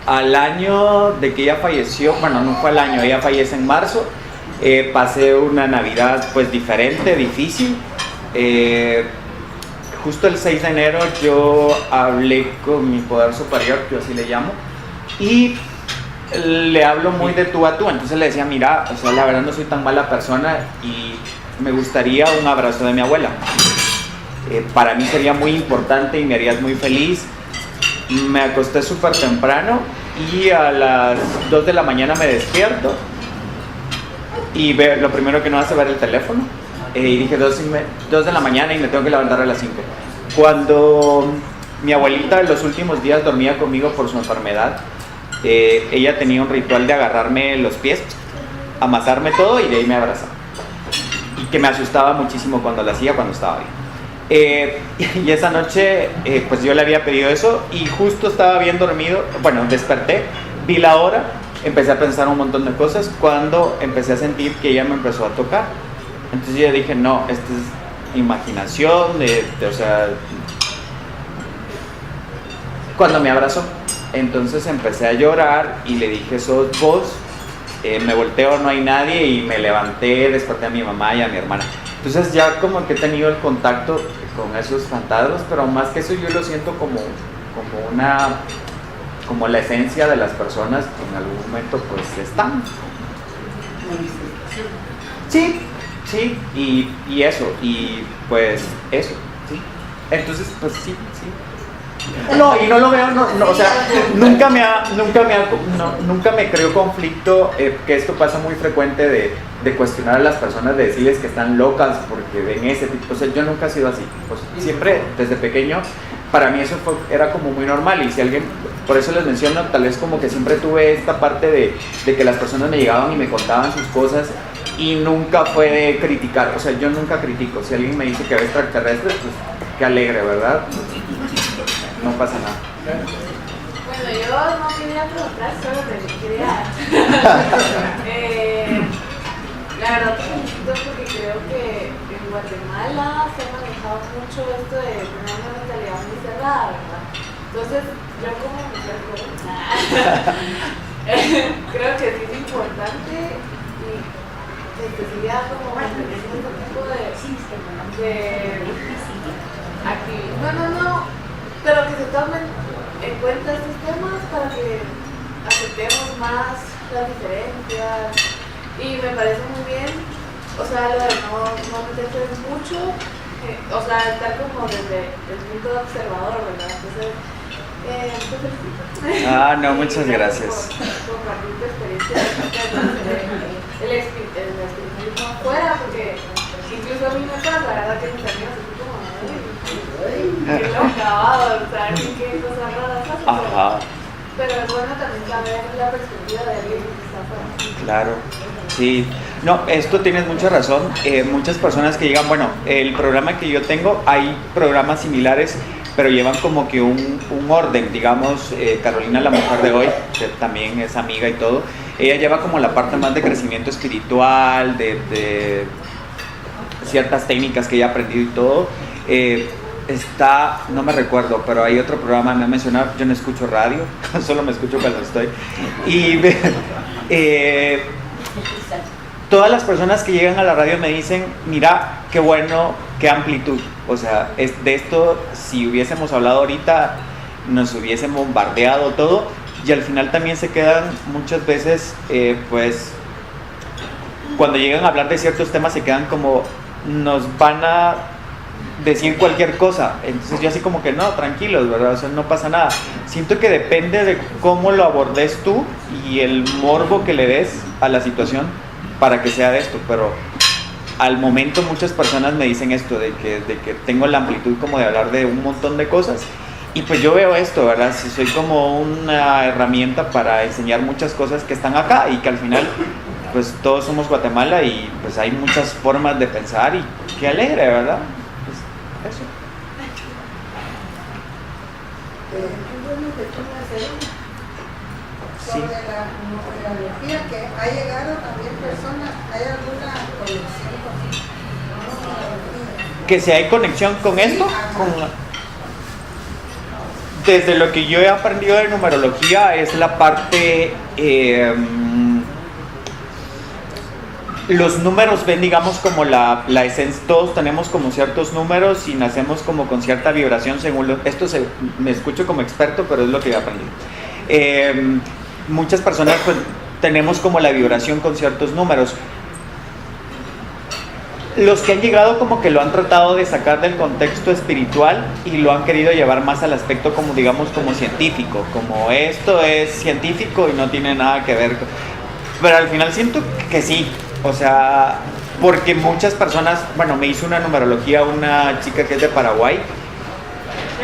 Al año de que ella falleció, bueno, no fue al año, ella fallece en marzo, pasé una Navidad pues diferente, difícil. justo el 6 de enero yo hablé con mi poder superior, yo así le llamo, y le hablo muy de tú a tú. Entonces le decía, mira, o sea, la verdad no soy tan mala persona y me gustaría un abrazo de mi abuela. Para mí sería muy importante y me harías muy feliz. Me acosté súper temprano y a las 2 de la mañana me despierto y lo primero que no hace es ver el teléfono. Y dije 2 de la mañana y me tengo que levantar a las 5. Cuando mi abuelita en los últimos días dormía conmigo por su enfermedad, ella tenía un ritual de agarrarme los pies, amasarme todo y de ahí me abrazaba. Y que me asustaba muchísimo cuando lo hacía, cuando estaba bien. Y esa noche pues yo le había pedido eso y justo estaba bien dormido, bueno, desperté, vi la hora, empecé a pensar un montón de cosas cuando empecé a sentir que ella me empezó a tocar. Entonces yo dije, no, esto es imaginación, o sea, cuando me abrazó. Entonces empecé a llorar y le dije, sos vos. Me volteo, no hay nadie y me levanté, desperté a mi mamá y a mi hermana. Entonces ya como que he tenido el contacto con esos fantasmas, pero más que eso yo lo siento como la esencia de las personas que en algún momento pues están. Sí, sí, y eso, y pues eso, sí. Entonces pues sí. No, y no lo veo, no, o sea, nunca me creó conflicto, que esto pasa muy frecuente de cuestionar a las personas, de decirles que están locas porque ven ese tipo, o sea, yo nunca he sido así, pues, siempre desde pequeño, para mí eso era como muy normal, y si alguien, por eso les menciono, tal vez como que siempre tuve esta parte de que las personas me llegaban y me contaban sus cosas, y nunca fue de criticar, o sea, yo nunca critico, si alguien me dice que ve extraterrestres, pues qué alegre, ¿verdad? No pasa nada. Bueno, yo no quería preguntar, solo quería... la verdad te felicito porque creo que en Guatemala se ha manejado mucho esto de tener una mentalidad muy cerrada, ¿verdad? Entonces, yo como mujer creo que sí es importante y que sería como mantener este tipo de actividad. No. Pero que se tomen en cuenta estos temas para que aceptemos más las diferencias y me parece muy bien, o sea, lo de no meterse mucho, o sea, estar como desde el punto de observador, ¿verdad? Entonces, no, muchas gracias. Por compartir tu experiencia el espiritismo afuera, porque incluso a mí me pasa, la verdad que mis amigos así como que lo acabado, o sea, qué cosas raras hacen. Ajá. Pero es bueno también saber la perspectiva de alguien que está afuera. Claro, sí. No, esto tienes mucha razón. Muchas personas que llegan, bueno, el programa que yo tengo, hay programas similares, pero llevan como que un orden, digamos, Carolina, la mujer de hoy, que también es amiga y todo, ella lleva como la parte más de crecimiento espiritual, de ciertas técnicas que ella ha aprendido y todo. No me recuerdo, pero hay otro programa, me ha mencionado, yo no escucho radio, solo me escucho cuando estoy. Y todas las personas que llegan a la radio me dicen, mira, qué bueno, qué amplitud. O sea, de esto, si hubiésemos hablado ahorita, nos hubiesen bombardeado todo. Y al final también se quedan muchas veces, pues, cuando llegan a hablar de ciertos temas, se quedan como, nos van a decir cualquier cosa. Entonces yo así como que no, tranquilos, ¿verdad? O sea, no pasa nada. Siento que depende de cómo lo abordes tú y el morbo que le des a la situación para que sea de esto, pero al momento muchas personas me dicen esto, de que tengo la amplitud como de hablar de un montón de cosas, y pues yo veo esto, ¿verdad? Si soy como una herramienta para enseñar muchas cosas que están acá y que al final pues todos somos Guatemala y pues hay muchas formas de pensar y qué alegre, ¿verdad? Pues, eso. Sobre la numerología, que ha llegado también personas, ¿hay alguna conexión con numerología? Que si hay conexión con esto, desde lo que yo he aprendido de numerología es la parte los números ven, digamos, como la esencia. Todos tenemos como ciertos números y nacemos como con cierta vibración según me escucho como experto, pero es lo que he aprendido. Muchas personas pues tenemos como la vibración con ciertos números. Los que han llegado como que lo han tratado de sacar del contexto espiritual y lo han querido llevar más al aspecto como, digamos, como científico, como esto es científico y no tiene nada que ver. Pero al final siento que sí, o sea, porque muchas personas, bueno, me hizo una numerología una chica que es de Paraguay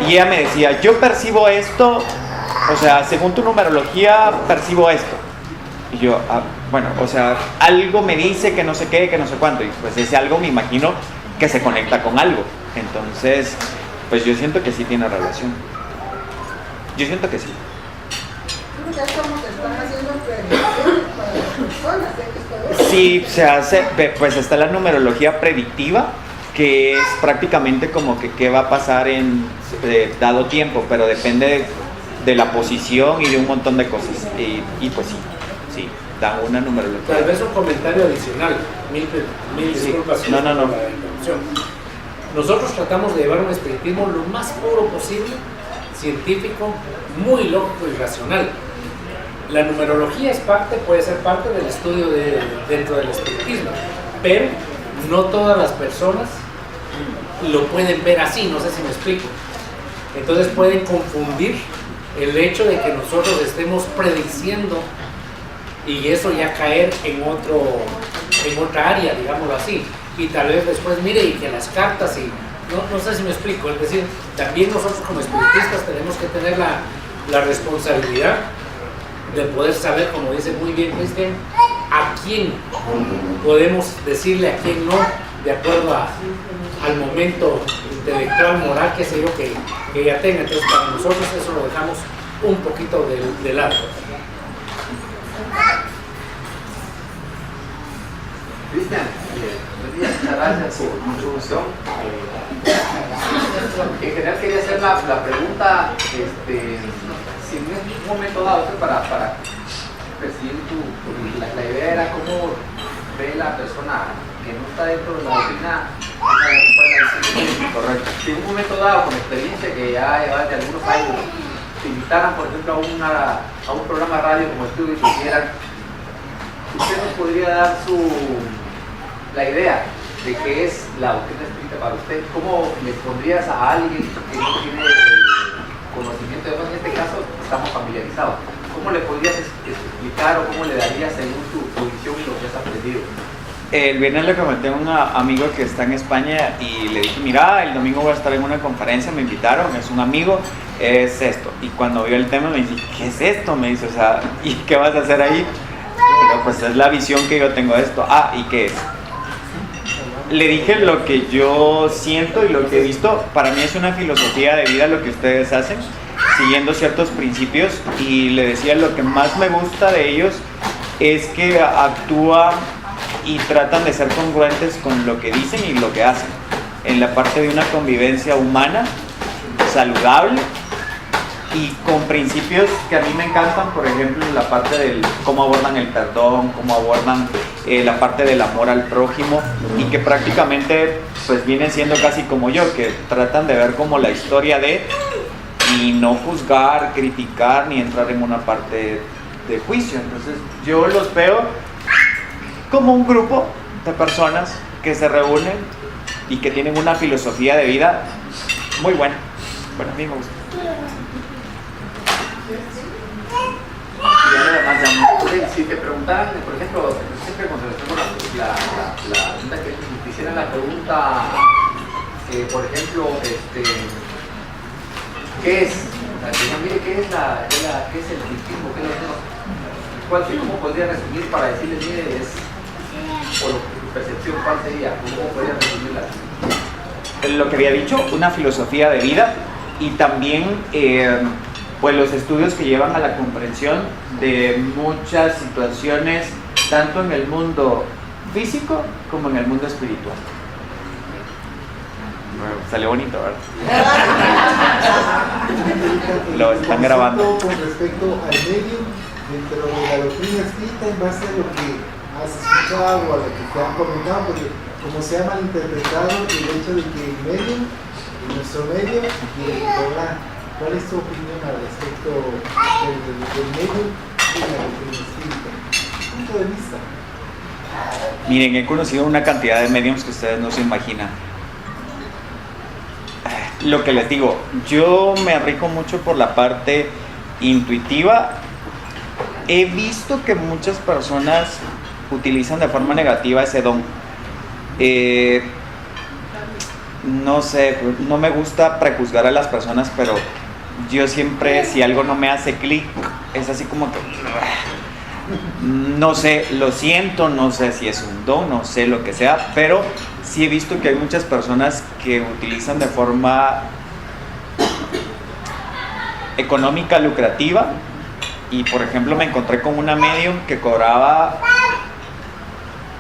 y ella me decía, yo percibo esto, o sea, según tu numerología percibo esto. Y yo, bueno, o sea, algo me dice que no sé qué, que no sé cuánto, y pues ese algo me imagino que se conecta con algo. Entonces, pues yo siento que sí tiene relación. Yo siento que sí. Ya como se están haciendo predicciones para las personas, Sí, se hace, pues está la numerología predictiva, que es prácticamente como que qué va a pasar en dado tiempo, pero depende de la posición y de un montón de cosas. Y pues sí. Sí, da una numerología. Tal vez un comentario adicional. Mil disculpas. No. Por la interrupción. Nosotros tratamos de llevar un espiritismo lo más puro posible, científico, muy lógico y racional. La numerología puede ser parte del estudio dentro del espiritismo, pero no todas las personas lo pueden ver así, no sé si me explico. Entonces pueden confundir el hecho de que nosotros estemos prediciendo y eso ya caer en otra área, digámoslo así, y tal vez después mire y que las cartas y no sé si me explico, es decir, también nosotros como espiritistas tenemos que tener la responsabilidad de poder saber, como dice muy bien Cristian, a quién podemos decirle, a quién no, de acuerdo al momento intelectual, moral, qué sé yo, que ella tenga. Entonces para nosotros eso lo dejamos un poquito de lado. Cristian, buenos días, muchas gracias por tu introducción. En general quería hacer la pregunta, si en un momento dado, para percibir la idea era cómo ve la persona que no está dentro de la doctrina, correcto. Si en un momento dado, con experiencia que ya lleva de algunos años, te invitaran, por ejemplo, a un programa de radio como el tuyo y quisieran, usted nos podría dar la idea de qué es la doctrina espírita para usted. ¿Cómo le pondrías a alguien que no tiene el conocimiento? Además, en este caso estamos familiarizados. ¿Cómo le podrías explicar o cómo le darías según tu visión y lo que has aprendido? El viernes le comenté a un amigo que está en España y le dije, mira, el domingo voy a estar en una conferencia, me invitaron, es un amigo, es esto. Y cuando vio el tema me dice, ¿qué es esto? Me dice, o sea, ¿y qué vas a hacer ahí? Pero pues es la visión que yo tengo de esto. ¿Y qué es? Le dije lo que yo siento y lo que he visto. Para mí es una filosofía de vida lo que ustedes hacen, siguiendo ciertos principios, y le decía, lo que más me gusta de ellos es que actúan y tratan de ser congruentes con lo que dicen y lo que hacen, en la parte de una convivencia humana, saludable y con principios que a mí me encantan. Por ejemplo, la parte del cómo abordan el perdón, cómo abordan la parte del amor al prójimo, y que prácticamente pues vienen siendo casi como yo, que tratan de ver como la historia y no juzgar, criticar ni entrar en una parte de juicio. Entonces yo los veo como un grupo de personas que se reúnen y que tienen una filosofía de vida muy buena. Bueno, a mí me gusta. Si te preguntaran, por ejemplo, siempre cuando les tengo la que te hicieran la pregunta, por ejemplo, ¿qué es? Mire, ¿qué es qué es el espiritismo? ¿Qué es lo ¿Cómo podría resumir para decirles, mire, por tu percepción, cuál sería? ¿Cómo podría resumirla? Lo que había dicho, una filosofía de vida, y también pues los estudios que llevan a la comprensión de muchas situaciones, tanto en el mundo físico como en el mundo espiritual. Bueno, salió bonito, ¿verdad? Lo están grabando. Con respecto al medio, dentro de la doctrina espírita, en base a lo que has escuchado o a lo que te han comentado, porque como se ha malinterpretado el hecho de que el medio, nuestro medio, quiere cobrar. ¿Cuál es tu opinión al respecto del medio y la religión espírita? Punto de vista. Miren, he conocido una cantidad de mediums que ustedes no se imaginan. Lo que les digo, yo me abrigo mucho por la parte intuitiva. He visto que muchas personas utilizan de forma negativa ese don. No sé, no me gusta prejuzgar a las personas, pero yo siempre, si algo no me hace clic, es así como que no sé, lo siento, no sé si es un don, no sé lo que sea, pero sí he visto que hay muchas personas que utilizan de forma económica, lucrativa, y por ejemplo me encontré con una medium que cobraba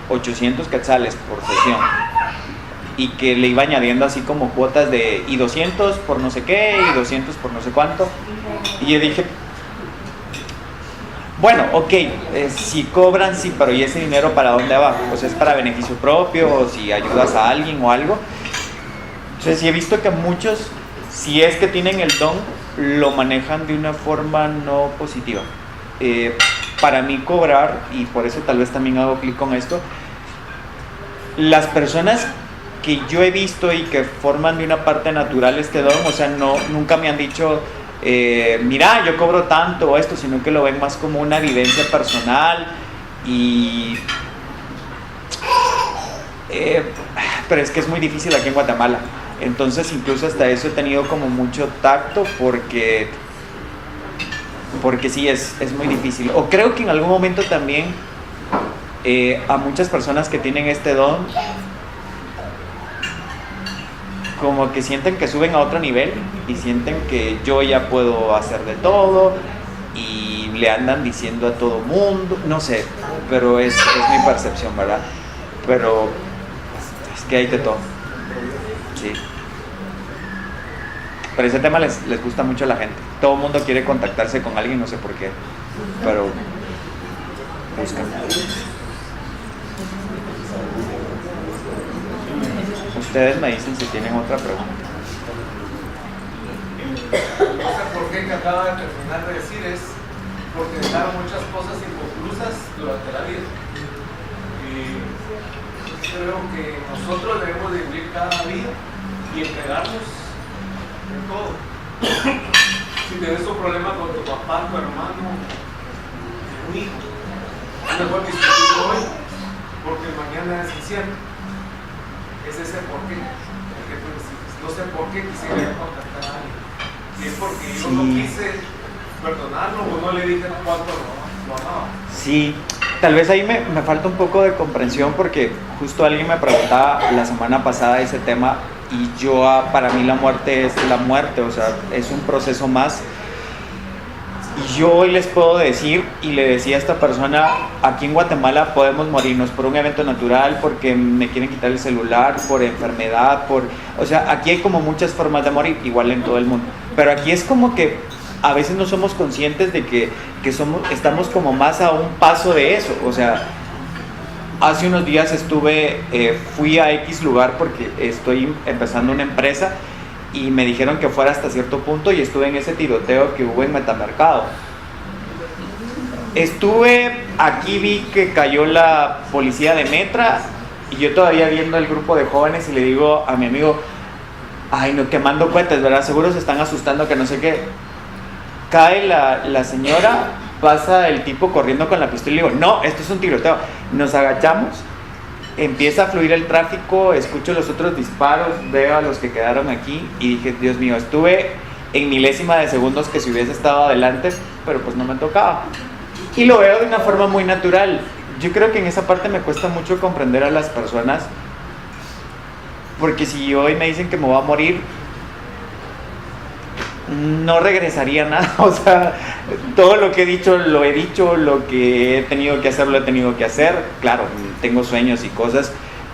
800 quetzales por sesión y que le iba añadiendo así como cuotas de y 200 por no sé qué y 200 por no sé cuánto, y yo dije, bueno, ok, si cobran, sí, pero ¿y ese dinero para dónde va? Pues es para beneficio propio, o si ayudas a alguien o algo. Entonces sí he visto que muchos, si es que tienen el don, lo manejan de una forma no positiva. Para mí cobrar, y por eso tal vez también hago clic con esto, las personas que yo he visto y que forman de una parte natural este don, o sea, nunca me han dicho... mira, yo cobro tanto o esto, sino que lo ven más como una vivencia personal pero es que es muy difícil aquí en Guatemala, entonces incluso hasta eso he tenido como mucho tacto porque sí, es muy difícil, o creo que en algún momento también a muchas personas que tienen este don como que sienten que suben a otro nivel y sienten que yo ya puedo hacer de todo y le andan diciendo a todo mundo, no sé, pero es mi percepción, ¿verdad? Pero es que hay de todo, sí. Pero ese tema les gusta mucho a la gente, todo el mundo quiere contactarse con alguien, no sé por qué, pero buscan. Ustedes me dicen si tienen otra pregunta. No sé por qué que acaba de terminar de decir es porque dejaron muchas cosas inconclusas durante la vida. Y creo que nosotros debemos de vivir cada día y entregarnos en todo. Si tienes un problema con tu papá, tu hermano, un hijo, es mejor discutirlo hoy porque mañana es incierto. Es ese por qué. No sé por qué quisiera contactar a alguien. Y es porque yo no quise perdonarlo o no le dije cuánto lo amaba. Sí, tal vez ahí me falta un poco de comprensión porque justo alguien me preguntaba la semana pasada ese tema y para mí la muerte es la muerte, o sea, es un proceso más. Y yo hoy les puedo decir, y le decía a esta persona, aquí en Guatemala podemos morirnos por un evento natural, porque me quieren quitar el celular, por enfermedad, o sea, aquí hay como muchas formas de morir, igual en todo el mundo. Pero aquí es como que a veces no somos conscientes de que estamos como más a un paso de eso. O sea, hace unos días fui a X lugar porque estoy empezando una empresa, y me dijeron que fuera hasta cierto punto y estuve en ese tiroteo que hubo en Metamercado. Aquí vi que cayó la policía de Metra y yo todavía viendo el grupo de jóvenes y le digo a mi amigo, ay no, quemando cohetes, ¿verdad? Seguro se están asustando que no sé qué. Cae la señora, pasa el tipo corriendo con la pistola y le digo, no, esto es un tiroteo. Nos agachamos. Empieza a fluir el tráfico, escucho los otros disparos, veo a los que quedaron aquí y dije, Dios mío, estuve en milésima de segundos que si hubiese estado adelante, pero pues no me tocaba. Y lo veo de una forma muy natural. Yo creo que en esa parte me cuesta mucho comprender a las personas, porque si hoy me dicen que me voy a morir, no regresaría nada. O sea, todo lo que he dicho, lo que he tenido que hacer, lo he tenido que hacer. Claro, tengo sueños y cosas,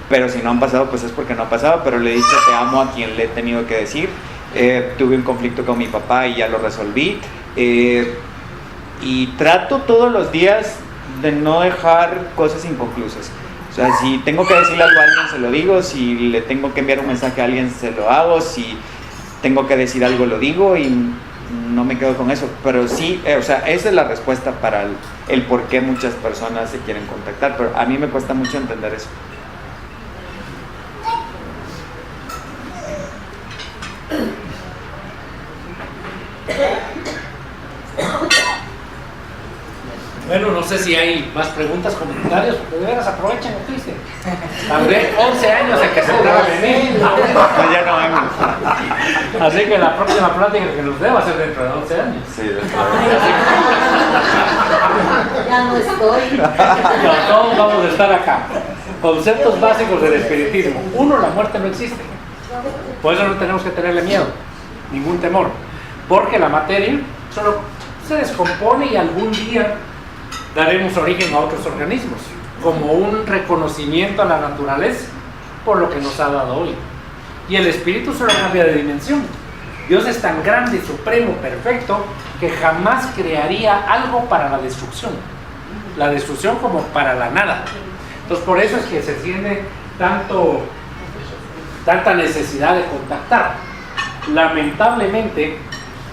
pero si no han pasado, pues es porque no ha pasado. Pero le he dicho te amo a quien le he tenido que decir. Tuve un conflicto con mi papá y ya lo resolví. Y trato todos los días de no dejar cosas inconclusas. O sea, si tengo que decirle algo a alguien, se lo digo. Si le tengo que enviar un mensaje a alguien, se lo hago. Si tengo que decir algo, lo digo y no me quedo con eso. Pero sí, o sea, esa es la respuesta para el por qué muchas personas se quieren contactar. Pero a mí me cuesta mucho entender eso. Bueno, no sé si hay más preguntas, comentarios, porque de veras aprovechen, Cristian. Tardé 11 años en que se entrara a venir. Ya no vengo. Así que la próxima plática que nos dé va a ser dentro de 11 años. Sí, Ya no estoy. No, todos vamos a estar acá. Conceptos básicos del espiritismo. Uno, la muerte no existe. Por eso no tenemos que tenerle miedo, ningún temor. Porque la materia solo se descompone y algún día daremos origen a otros organismos, como un reconocimiento a la naturaleza por lo que nos ha dado hoy. Y el espíritu solo cambia de dimensión. Dios es tan grande, supremo, perfecto, que jamás crearía algo para la destrucción como para la nada. Entonces por eso es que se tiene tanta necesidad de contactar. Lamentablemente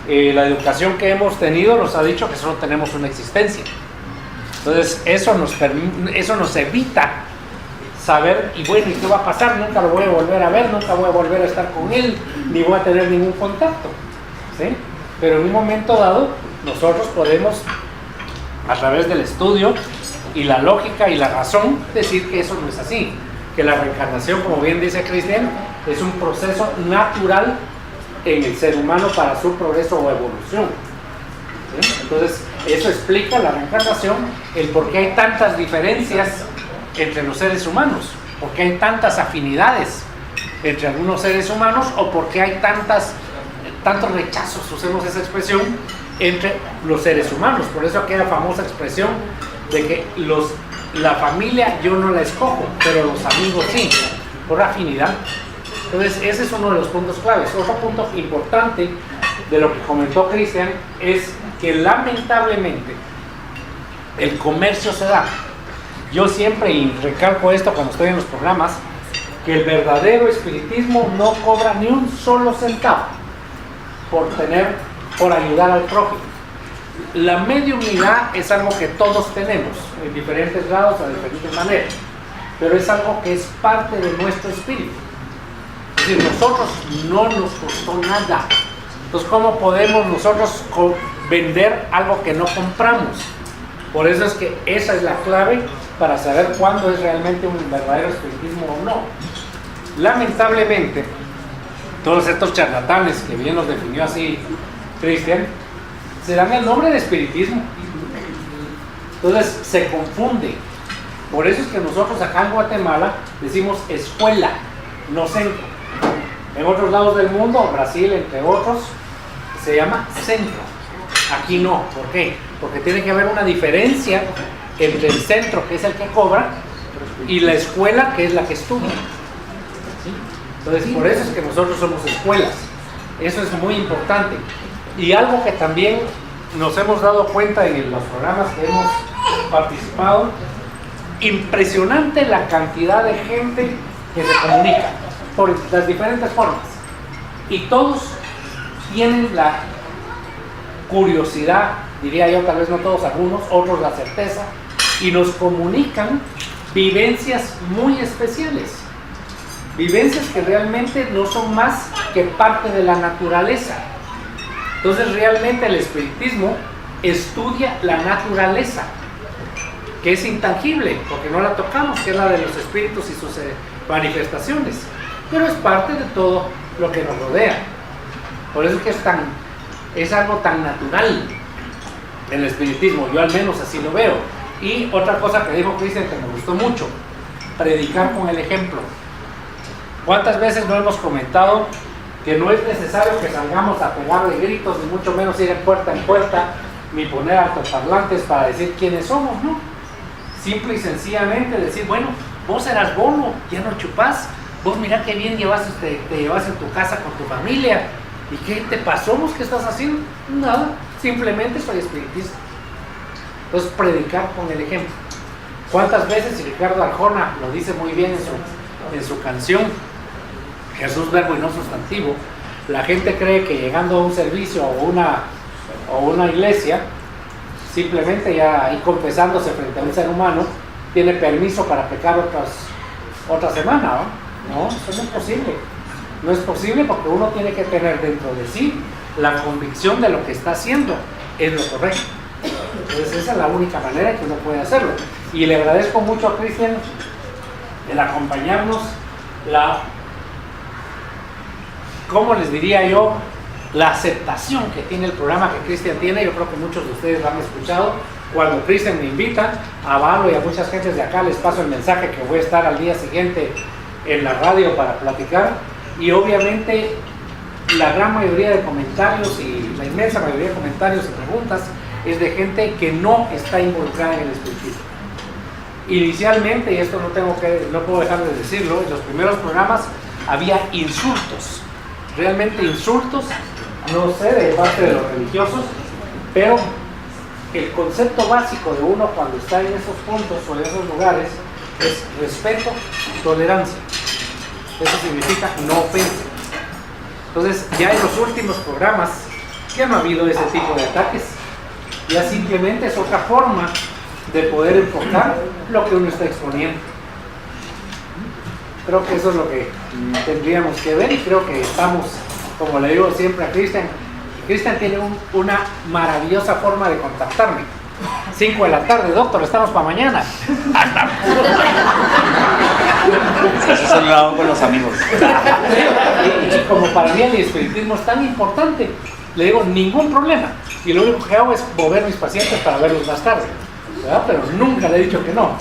la educación que hemos tenido nos ha dicho que solo tenemos una existencia. Entonces eso nos evita saber, y bueno, ¿y qué va a pasar? Nunca lo voy a volver a ver, nunca voy a volver a estar con él, ni voy a tener ningún contacto, ¿sí? Pero en un momento dado nosotros podemos, a través del estudio y la lógica y la razón, decir que eso no es así, que la reencarnación, como bien dice Cristian, es un proceso natural en el ser humano para su progreso o evolución, ¿sí? Entonces eso explica la reencarnación, el por qué hay tantas diferencias entre los seres humanos, por qué hay tantas afinidades entre algunos seres humanos, o por qué hay tantos rechazos, usemos esa expresión, entre los seres humanos. Por eso aquella famosa expresión de que la familia yo no la escojo, pero los amigos sí, por afinidad. Entonces ese es uno de los puntos claves. Otro punto importante de lo que comentó Cristian es que lamentablemente el comercio se da. Yo siempre, y recalco esto cuando estoy en los programas, que el verdadero espiritismo no cobra ni un solo centavo por ayudar al prójimo. La mediunidad es algo que todos tenemos en diferentes grados, de diferentes maneras, pero es algo que es parte de nuestro espíritu. Es decir, nosotros no nos costó nada. Entonces, ¿cómo podemos nosotros vender algo que no compramos? Por eso es que esa es la clave para saber cuándo es realmente un verdadero espiritismo o no. Lamentablemente, todos estos charlatanes, que bien los definió así Cristian, se dan el nombre de espiritismo. Entonces se confunde. Por eso es que nosotros acá en Guatemala decimos escuela, no centro. En otros lados del mundo, Brasil entre otros, se llama centro. Aquí no. ¿Por qué? Porque tiene que haber una diferencia entre el centro, que es el que cobra, y la escuela, que es la que estudia. ¿Sí? Entonces por eso es que nosotros somos escuelas. Eso es muy importante. Y algo que también nos hemos dado cuenta en los programas que hemos participado, impresionante la cantidad de gente que se comunica por las diferentes formas, y todos tienen la curiosidad, diría yo, tal vez no todos, algunos, otros la certeza, y nos comunican vivencias muy especiales, vivencias que realmente no son más que parte de la naturaleza. Entonces realmente el espiritismo estudia la naturaleza, que es intangible, porque no la tocamos, que es la de los espíritus y sus manifestaciones, pero es parte de todo lo que nos rodea. Por eso es que es algo tan natural el espiritismo, yo al menos así lo veo. Y otra cosa que dijo Cristian que me gustó mucho, predicar con el ejemplo. ¿Cuántas veces no hemos comentado que no es necesario que salgamos a pegarle gritos, ni mucho menos ir en puerta, ni poner altoparlantes para decir quiénes somos, ¿no? Simple y sencillamente decir, bueno, vos eras bono, ya no chupás, vos mirá qué bien te llevas en tu casa con tu familia, ¿y qué te pasó? ¿Vos qué estás haciendo? Nada, simplemente soy espiritista. Entonces predicar con el ejemplo. ¿Cuántas veces, y Ricardo Arjona lo dice muy bien en su canción, Jesús verbo y no sustantivo, la gente cree que llegando a un servicio o una iglesia, simplemente ya ahí confesándose frente a un ser humano, tiene permiso para pecar otra semana, ¿no? No, eso no es posible. No es posible porque uno tiene que tener dentro de sí la convicción de lo que está haciendo es lo correcto. Entonces esa es la única manera que uno puede hacerlo. Y le agradezco mucho a Cristian el acompañarnos, ¿cómo les diría yo? La aceptación que tiene el programa que Cristian tiene. Yo creo que muchos de ustedes lo han escuchado. Cuando Cristian me invita, a Valo y a muchas gentes de acá les paso el mensaje que voy a estar al día siguiente en la radio para platicar. Y obviamente la gran mayoría de comentarios y la inmensa mayoría de comentarios y preguntas es de gente que no está involucrada en el espiritismo. Inicialmente, y esto no puedo dejar de decirlo, en los primeros programas había insultos, realmente insultos, no sé, de parte de los religiosos, pero el concepto básico de uno cuando está en esos puntos o en esos lugares es respeto, tolerancia. Eso significa no ofensa. Entonces, ya en los últimos programas ya no ha habido ese tipo de ataques, ya simplemente es otra forma de poder enfocar lo que uno está exponiendo. Creo que eso es lo que tendríamos que ver, y creo que estamos, como le digo siempre a Cristian, Cristian tiene una maravillosa forma de contactarme. 5 de la tarde, doctor, estamos para mañana. Eso se lo hago con los amigos. Y como para mí el espiritismo es tan importante, le digo ningún problema. Y lo único que hago es mover mis pacientes para verlos más tarde, ¿verdad? Pero nunca le he dicho que no.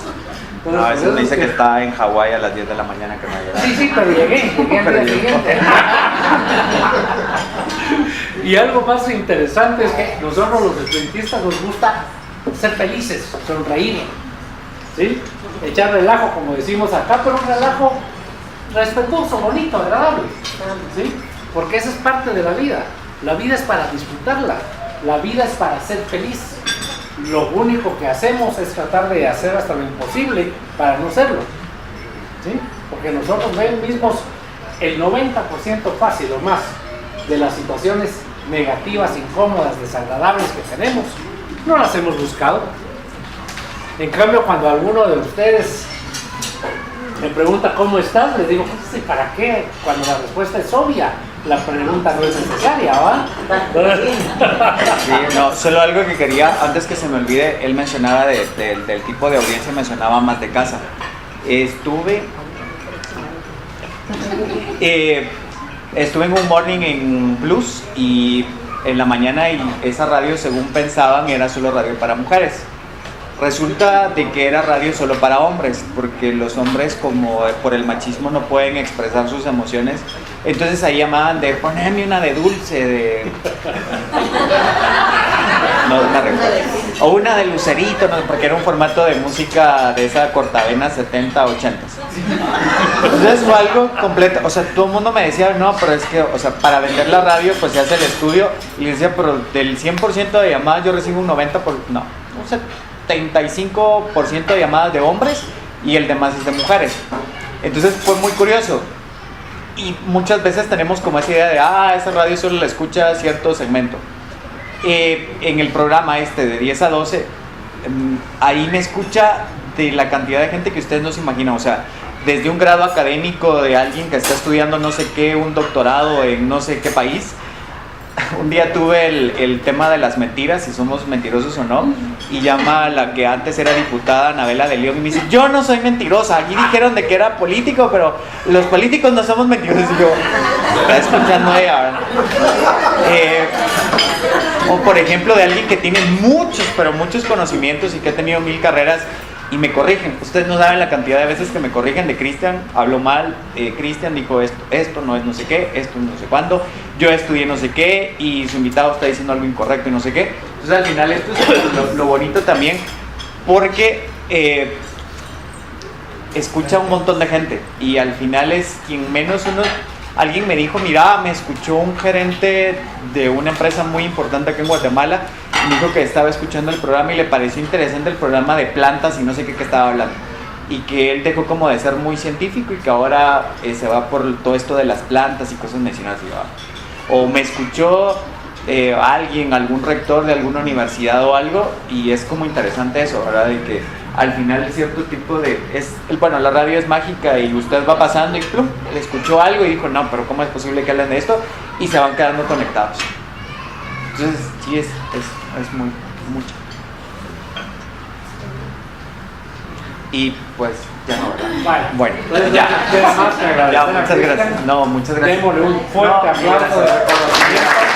Entonces, a veces me dice que está en Hawái a las 10 de la mañana que me ha llegado. Sí, pero llegué al día siguiente. Y algo más interesante es que nosotros los espiritistas nos gusta ser felices, sonreír, ¿sí? Echar relajo, como decimos acá, pero un relajo respetuoso, bonito, agradable, ¿sí? Porque esa es parte de la vida. La vida es para disfrutarla, la vida es para ser feliz. Lo único que hacemos es tratar de hacer hasta lo imposible para no serlo, ¿sí? Porque nosotros mismos, el 90% fácil o más de las situaciones negativas, incómodas, desagradables que tenemos, no las hemos buscado. En cambio, cuando alguno de ustedes me pregunta ¿cómo estás?, les digo, pues, ¿para qué? Cuando la respuesta es obvia, la pregunta no es necesaria, ¿va? Sí, no, solo algo que quería, antes que se me olvide, él mencionaba del tipo de audiencia, mencionaba más de casa. Estuve en un morning en Plus, y en la mañana, y esa radio, según pensaban, era solo radio para mujeres. Resulta de que era radio solo para hombres, porque los hombres, como por el machismo, no pueden expresar sus emociones. Entonces ahí llamaban de poneme una de dulce, de no recuerdo, o una de lucerito, no, porque era un formato de música de esa cortavena 70, 80. Entonces fue algo completo, o sea, todo el mundo me decía, no, pero es que, o sea, para vender la radio pues se hace el estudio, y le decía, pero del 100% de llamadas yo recibo un 90%, no, un 75% de llamadas de hombres y el demás es de mujeres. Entonces fue muy curioso, y muchas veces tenemos como esa idea de esa radio solo la escucha cierto segmento. En el programa de 10 a 12, ahí me escucha de la cantidad de gente que ustedes no se imaginan, o sea, desde un grado académico de alguien que está estudiando no sé qué, un doctorado en no sé qué país. Un día tuve el tema de las mentiras, si somos mentirosos o no, y llama a la que antes era diputada, Anabela de León, y me dice, yo no soy mentirosa, aquí dijeron de que era político, pero los políticos no somos mentirosos. Y yo, está escuchando ella, ¿verdad? O por ejemplo de alguien que tiene muchos, pero muchos conocimientos y que ha tenido 1000 carreras y me corrigen. Ustedes no saben la cantidad de veces que me corrigen de Cristian, hablo mal, Cristian dijo esto no es no sé qué, esto no sé cuándo, yo estudié no sé qué y su invitado está diciendo algo incorrecto y no sé qué. Entonces al final esto es lo bonito también, porque escucha un montón de gente y al final es quien menos uno. Alguien me dijo, mira, me escuchó un gerente de una empresa muy importante aquí en Guatemala me dijo que estaba escuchando el programa y le pareció interesante el programa de plantas y no sé qué estaba hablando. Y que él dejó como de ser muy científico y que ahora se va por todo esto de las plantas y cosas medicinales. O me escuchó alguien, algún rector de alguna universidad o algo, y es como interesante eso, ¿verdad? De que al final cierto tipo de... bueno, la radio es mágica y usted va pasando y plum, le escuchó algo y dijo, no, pero ¿cómo es posible que hablen de esto? Y se van quedando conectados. Entonces, sí, es mucho. Y pues, ya no, ¿verdad? Bueno, ya. Nada más que agradecer Ya, muchas gracias. No, muchas gracias. Démosle un fuerte aplauso de reconocimiento.